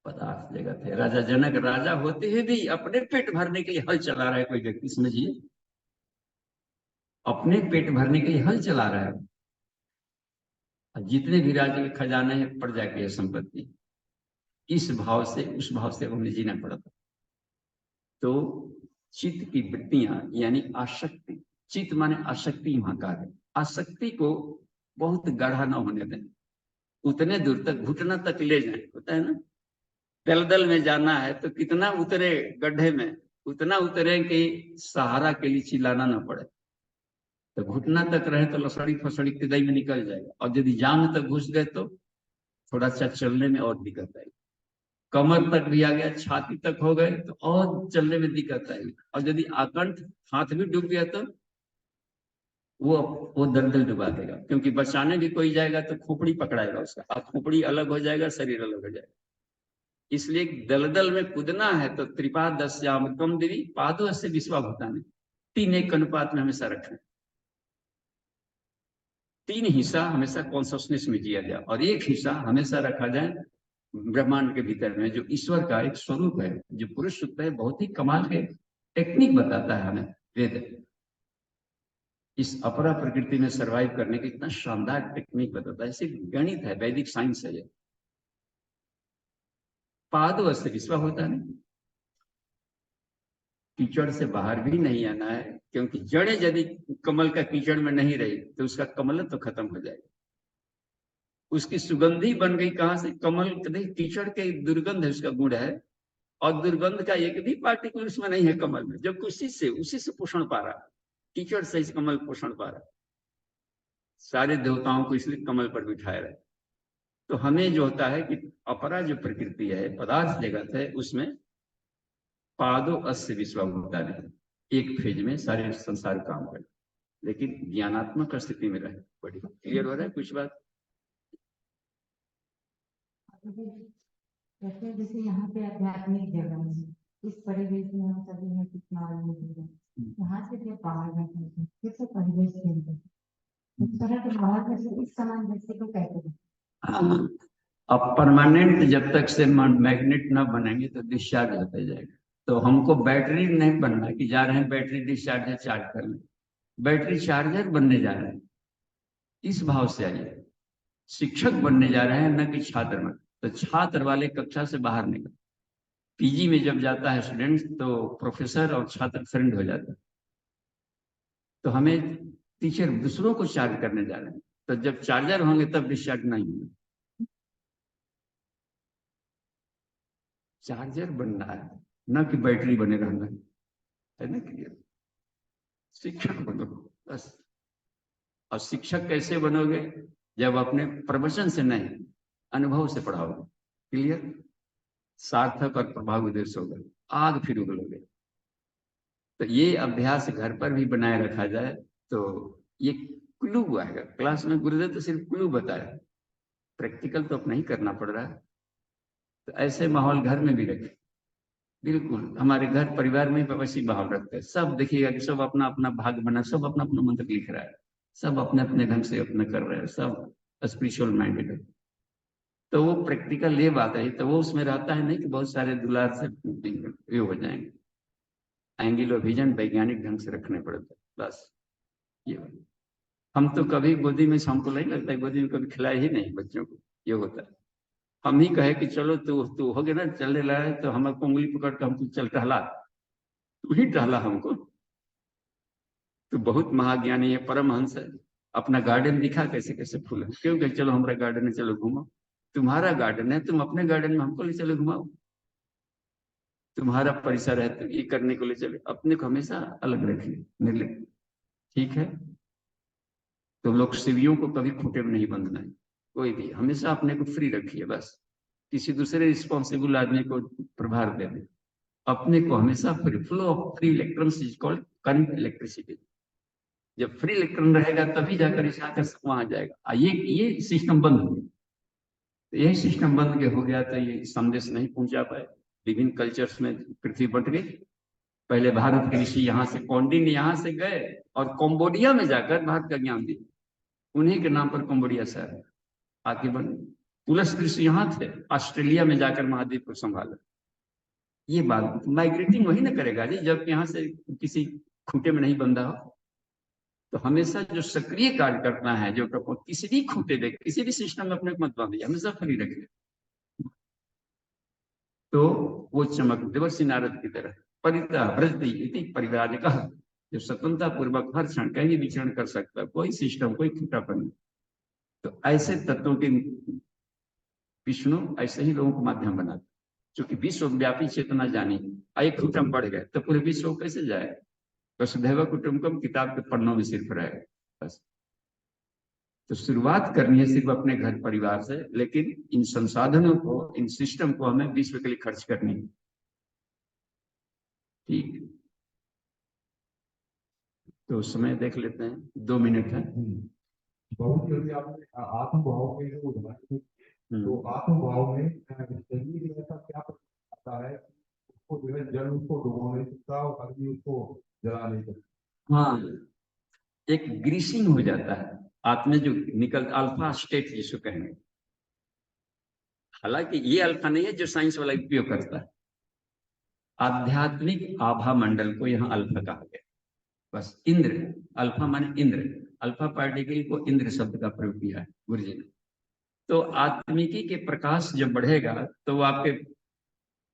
पदार्थ जगत है। राजा जनक राजा होते हुए भी अपने पेट भरने के लिए हल चला रहा है कोई व्यक्ति, समझिए, अपने पेट भरने के लिए हल चला रहा है। जितने भी राज्य के खजाने हैं प्रजा की है संपत्ति, इस भाव से उस भाव से उन्हें जीना पड़ता। तो चित्त की वृत्तियां यानी आसक्ति, चित्त माने आसक्ति महाकाल है, आसक्ति को बहुत गाढ़ा न होने दें, उतने दूर तक घुटना तक ले जाए, होता है ना, दलदल में जाना है तो कितना उतरे गड्ढे में, उतना उतरे कि सहारा के लिए चिल्लाना न पड़े। तो घुटना तक रहे तो लसड़ी फसड़ी किदाई में निकल जाएगा, और यदि जांग तक घुस गए तो थोड़ा सा चलने में और दिक्कत आएगी। कमर तक भी आ गया, छाती तक हो गए तो और चलने में दिक्कत आएगी, और यदि आकंठ हाथ भी डूब गया तो वो दलदल डुबा देगा, क्योंकि बचाने भी कोई जाएगा तो खोपड़ी पकड़ाएगा उसका, अब खोपड़ी अलग हो जाएगा, शरीर अलग हो जाएगा। इसलिए दलदल में कूदना है तो त्रिपादस्याम कम देवी पादों से विश्वाभूतानि, 3 एक अनुपात में हमेशा रखें। 3 हिस्सा हमेशा कॉन्शियसनेस में जिया जाए, और एक हिस्सा हमेशा रखा जाए ब्रह्मांड के भीतर में, जो ईश्वर का एक स्वरूप है, जो पुरुष सूक्त है, बहुत ही कमाल के टेक्निक बताता है हमें वेद। इस अपरा प्रकृति में सरवाइव करने की इतना शानदार टेक्निक बताता है, इसे गणित है, वैदिक साइंस है ये। पाद से विश्वा होता है, कीचड़ से बाहर भी नहीं आना है, क्योंकि जड़ें यदि कमल का कीचड़ में नहीं रही तो उसका कमल तो खत्म हो जाएगा। उसकी सुगंधी बन गई कहां से, कमल कीचड़ के दुर्गंध है, उसका गुण है, और दुर्गंध का एक भी पार्टिकल उसमें नहीं है कमल में, जब उसी से पोषण पा रहा, कीचड़ से इस कमल पोषण पा रहा। सारे देवताओं को इसलिए कमल पर बिठाया रहे। तो हमें जो होता है कि अपरा जो प्रकृति है, पदार्थ जगत है, उसमें पादो अस्य विश्वाभूतानि, एक फेज में सारे संसार काम करे। लेकिन ज्ञानात्मक स्थिति में रहे। बड़ी क्लियर हो रहा है कुछ बात? जैसे जैसे यहाँ पे आध्यात्मिक जगह है, इस परिवेश में हम सभी हैं, कितना आनंद है। यहाँ से जब बाहर जाते हैं कैसे परिवेश चेंज है, इस तरह के बाहर जैसे इस समान जैसे को कहते हैं। हाँ, अब परमानेंट जब तक से मैग्नेट ना बनेंगे तो डिस्चार्ज होता जाएगा। तो हमको बैटरी नहीं बनना कि जा रहे हैं बैटरी डिस्चार्ज है चार्ज कर लें, बैटरी चार्जर बनने जा रहे हैं। इस भाव से आइए, शिक्षक बनने जा रहे हैं न कि छात्र बन। तो छात्र वाले कक्षा से बाहर निकल, पीजी में जब जाता है स्टूडेंट तो प्रोफेसर और छात्र फ्रेंड हो जाता है। तो हमें टीचर दूसरों को चार्ज करने जा रहे हैं, तो जब चार्जर होंगे तब डिस्चार्ज नहीं होंगे। चार्जर बनना है न कि बैटरी बने रहना है ना। क्लियर? शिक्षक बनो बस। और शिक्षक कैसे बनोगे? जब अपने प्रवचन से नहीं, अनुभव से पढ़ाओगे। क्लियर? सार्थक और प्रभाव उद्देश्य होगा, आग फिर उगलोगे। तो ये अभ्यास घर पर भी बनाए रखा जाए तो ये क्लू आएगा। क्लास में गुरुदेव तो सिर्फ क्लू बताया, प्रैक्टिकल तो अब नहीं करना पड़ रहा है। तो ऐसे माहौल घर में भी रखें। बिल्कुल हमारे घर परिवार में वैसी माहौल रखते हैं। सब देखिएगा कि सब अपना अपना भाग बना, सब अपना अपना मंत्र लिख रहा है, सब अपने अपने ढंग से अपने कर रहे हैं, सब स्पिरिचुअल माइंडेड है। तो वो प्रैक्टिकल ये बात है, तो वो उसमें रहता है नहीं कि बहुत सारे दुलार से ये हो जाएंगे। एंगल ऑफ विजन वैज्ञानिक ढंग से रखने पड़ते बस। ये हम तो कभी गोदी में, हमको नहीं लगता है गोदी में कभी खिलाए ही नहीं बच्चों को। ये होता है हम ही कहे कि चलो तू हो गया ना चलने लगा, तो हमको उंगली पकड़ कर हमको चल टहला, तू ही टहला हमको। तो बहुत महाज्ञानी है, परमहंस है। अपना गार्डन दिखा कैसे कैसे फूल है, क्यों कहे चलो हमारा गार्डन है चलो घूमो। तुम्हारा गार्डन है, तुम अपने गार्डन में हमको ले चलो घुमाओ। तुम्हारा परिसर है तो ये करने को ले चले, अपने को हमेशा अलग रखिए, निर्लिप्त। ठीक है? तो लोग शिवियों को कभी खूंटे में नहीं बंधना है, कोई भी हमेशा अपने को फ्री रखिए बस। किसी दूसरे रिस्पॉन्सिबल आदमी को प्रभार दे दे, अपने को हमेशा free. Flow of free electrons is called current electricity. जब फ्री इलेक्ट्रॉन रहेगा तभी जाकर इस आकर वहां जाएगा। ये सिस्टम बंद हो गया, तो यही सिस्टम बंद हो गया तो ये संदेश नहीं पहुंचा पाए। विभिन्न कल्चर्स में पृथ्वी बट गई। पहले भारत के ऋषि यहाँ से कौंडिन्य यहाँ से गए और कंबोडिया में जाकर भारत का ज्ञान दिया। उन्हीं के नाम पर कंबोडिया शहर आके बन। तुलस ऋषि यहाँ थे, ऑस्ट्रेलिया में जाकर महाद्वीप को संभाला। ये बात माइग्रेटिंग वही ना करेगा जी जब यहाँ से किसी खूंटे में नहीं बंधा हो। तो हमेशा जो सक्रिय कार्य करना है, जो किसी भी खूंटे दे, किसी भी सिस्टम में अपने को मत बांधिए, हमेशा फ्री रखिए। तो वो चमक देवर्षि नारद की तरह परिता व्रजति इति परिव्राजकः, जो स्वतंत्रता पूर्वक हर क्षण कहीं विचरण कर सकता है, कोई सिस्टम कोई खूंटापन नहीं। तो ऐसे तत्वों के विष्णु ऐसे ही लोगों को माध्यम बनाते, क्योंकि विश्वव्यापी चेतना जानी। एक खूंटम बढ़ गए तो पूरे विश्व कैसे जाए? वसुधैव कुटुंबकम किताब के पन्नों में सिर्फ रहेगा बस। तो शुरुआत करनी है सिर्फ अपने घर परिवार से, लेकिन इन संसाधनों को, इन सिस्टम को हमें विश्व के लिए खर्च करनी है। ठीक, तो समय देख लेते हैं, 2 मिनट है। बहुत जल्दी आपने आत्म भाव में जो उदाहरण, तो आत्म भाव में शरीर ऐसा क्या आता है उसको जो है जल उसको डुबो नहीं सकता और अग्नि उसको जला नहीं सकता। हाँ, एक ग्रीसिंग हो जाता है आत्मा जो निकल, अल्फा स्टेट जिसको कहेंगे। हालांकि ये अल्फा नहीं है जो साइंस वाला उपयोग करता है। आध्यात्मिक आभा मंडल को यहाँ अल्फा कहा गया बस। इंद्र, अल्फा माने इंद्र, अल्फा पार्टिकल को इंद्र शब्द का प्रयोग किया है गुरु जी ने। तो आत्मिकी के प्रकाश जब बढ़ेगा तो वो आपके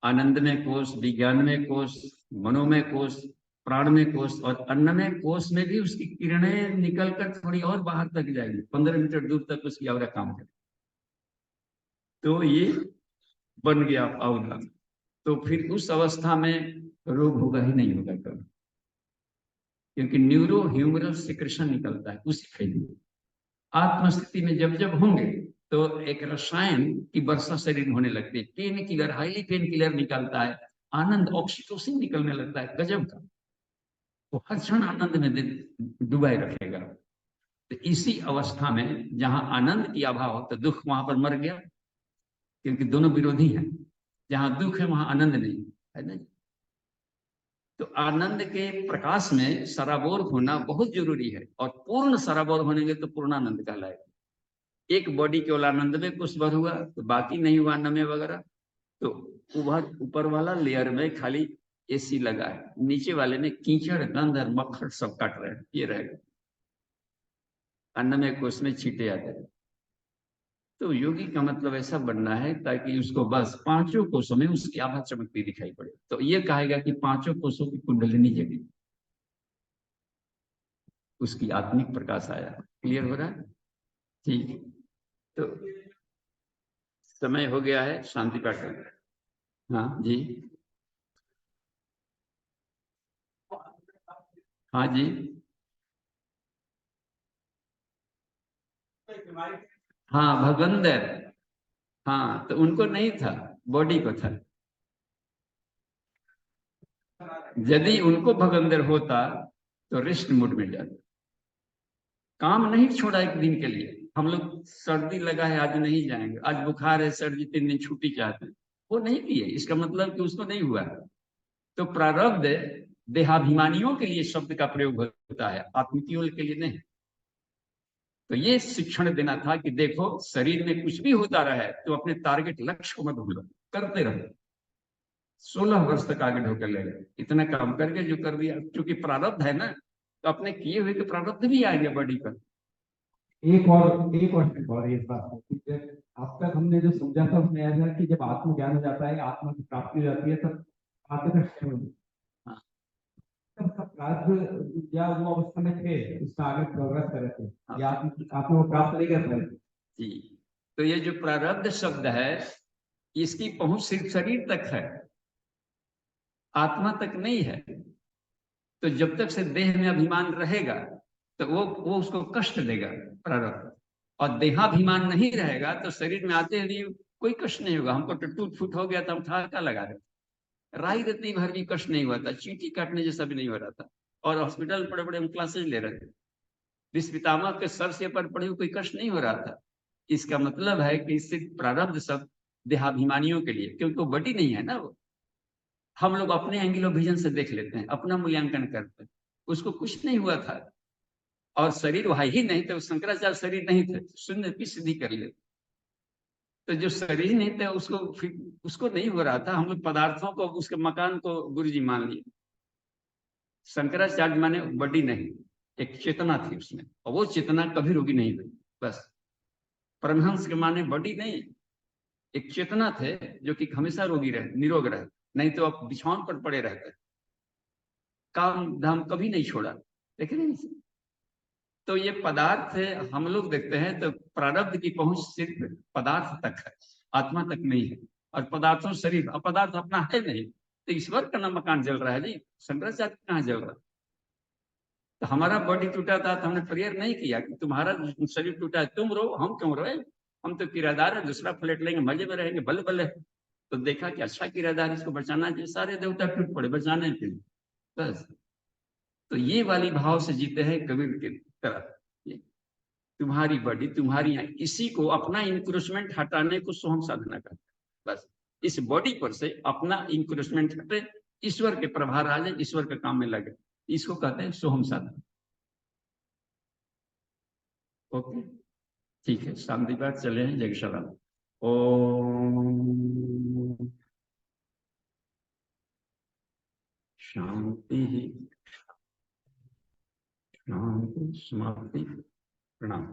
आनंदमय कोष, विज्ञानमय कोष, मनोमय कोष, प्राणमय कोष और अन्नमय कोष में भी उसकी किरणें निकलकर थोड़ी और बाहर तक जाएगी, 15 मीटर दूर तक उसकी औरा काम करे। तो ये बन गया औरा। तो फिर उस अवस्था में रोग होगा ही नहीं होगा कभी, क्योंकि न्यूरो ह्यूमरस सिक्रेशन निकलता है उसी फेज में। आत्मस्थिति में जब जब होंगे तो एक रसायन की वर्षा शरीर में होने लगती है। Pain killer, highly pain killer निकलता है, आनंद ऑक्सीटोसिन निकलने लगता है, गजब का। वो हर क्षण आनंद में डुबाए रखेगा। तो इसी अवस्था में जहां आनंद की अभाव हो तो दुख वहां पर मर गया, क्योंकि दोनों विरोधी हैं। जहां दुख है वहां आनंद नहीं है ना। तो आनंद के प्रकाश में सराबोर होना बहुत जरूरी है, और पूर्ण सराबोर होने के तो पूर्णानंद कहलाएगा। एक बॉडी केवल आनंद में कुछ भर हुआ तो बाकी नहीं हुआ नमे वगैरह, तो ऊपर वाला लेयर में खाली एसी लगा है, नीचे वाले में कीचड़ गंध और मक्खर सब काट रहे हैं, ये रहेगा। अन्न में कोष में छींटे आते हैं। तो योगी का मतलब ऐसा बनना है ताकि उसको बस पांचों कोषों में उसकी आभा चमकती दिखाई पड़े। तो ये कहेगा कि पांचों कोषों की कुंडलिनी जगी, उसकी आत्मिक प्रकाश आया। क्लियर हो रहा है? ठीक है, तो समय हो गया है शांति पाठ का। हाँ जी, हाँ जी, हाँ भगंदर, हाँ तो उनको नहीं था, बॉडी को था। यदि उनको भगंदर होता तो रेस्ट मोड में जाता। काम नहीं छोड़ा एक दिन के लिए। हम लोग सर्दी लगा है आज नहीं जाएंगे, आज बुखार है सर्दी 3 दिन छुट्टी चाहते हैं, वो नहीं किए, इसका मतलब कि उसको नहीं हुआ। तो प्रारब्ध देहाभिमानियों के लिए शब्द का प्रयोग होता है, आत्मिकियों के लिए नहीं। तो ये शिक्षण देना था कि देखो शरीर में कुछ भी होता रहे तो अपने टारगेट लक्ष्य को मत भूलो, करते रहो। 16 वर्ष तक आगे ढोकर ले गए, इतना काम करके जो कर दिया, क्योंकि प्रारब्ध है ना, तो अपने किए हुए के प्रारब्ध भी आएंगे बॉडी पर। एक और ये बात है कि जब अब तक हमने जो समझा था उसमें ऐसा है कि जब आत्मज्ञान हो जाता है, आत्मा की प्राप्ति हो जाती है, तब आत्मा का क्षय हो जाता है। हाँ। तब तक प्रारब्ध या वो अवस्था में थे, उसका आगे प्रोग्रेस कर रहे थे, हाँ। या आत्मा को प्राप्त नहीं कर पाए। जी, तो ये जो प्रारब्ध शब्द है इसकी पहुंच सिर्फ शरीर तक है, आत्मा तक नहीं है। तो जब तक से देह में अभिमान रहेगा तो वो उसको कष्ट देगा प्रारब्ध, और देहाभिमान नहीं रहेगा तो शरीर में आते हुए कोई कष्ट नहीं होगा। हमको तो टूट फूट हो गया था, हम ठहाका लगा रहे, राई रत्ती भर भी कष्ट नहीं हुआ था, चींटी काटने जैसा भी नहीं हो रहा था, और हॉस्पिटल बड़े बड़े हम क्लासेज ले रहे थे, विश्व के सर से पर पड़े हुए कोई कष्ट नहीं हो रहा था। इसका मतलब है कि इससे प्रारब्ध सब देहाभिमानियों के लिए, क्योंकि वो बड़ी नहीं है ना। वो हम लोग अपने एंगल ऑफ विजन से देख लेते हैं, अपना मूल्यांकन करते हैं, उसको कुछ नहीं हुआ था। और शरीर वहा ही नहीं थे, शंकराचार्य शरीर नहीं थे, शून्य की सिद्धि कर ले। तो जो शरीर नहीं थे उसको फिर उसको नहीं हो रहा था, हम लोग पदार्थों को उसके मकान को गुरुजी मान लिए। शंकराचार्य माने बड़ी नहीं, एक चेतना थी उसमें, और वो चेतना कभी रोगी नहीं हुई बस। परमहंस के माने बड़ी नहीं, एक चेतना थे जो कि हमेशा रोगी रहे, निरोग रहे, नहीं तो आप बिछावन पर पड़े रहते, काम धाम कभी नहीं छोड़ा। देख रहे हैं? तो ये पदार्थ हम लोग देखते हैं तो प्रारब्ध की पहुंच सिर्फ पदार्थ तक है, आत्मा तक नहीं है। और पदार्थों शरीर अपदार्थ अपना है नहीं, तो ईश्वर का ना मकान जल रहा है जी, शंकराचार्य कहाँ जल रहा। तो हमारा बॉडी टूटा था तो हमने प्रेयर नहीं किया कि तुम्हारा शरीर टूटा है तुम रो, हम क्यों रोए, हम तो किराएदार है, दूसरा फ्लैट लेंगे मजे में रहेंगे बल्ले बल्ले। तो देखा कि अच्छा किराएदार, इसको बचाना चाहिए, सारे देवता टूट पड़े बचाने के लिए बस। तो ये वाली भाव से जीते हैं कबीर की तरह। तुम्हारी बॉडी तुम्हारी है, इसी को अपना इंक्रोचमेंट हटाने को सोहम साधना करते हैं बस। इस बॉडी पर से अपना इंक्रोचमेंट हटे, ईश्वर के प्रभार आ जाए, ईश्वर के काम में लगे, इसको कहते हैं सोहम साधना। ओके, ठीक है, शांति पाठ चले हैं। जय सलाम। ओम शांति ही शांति समाप्ति प्रणाम।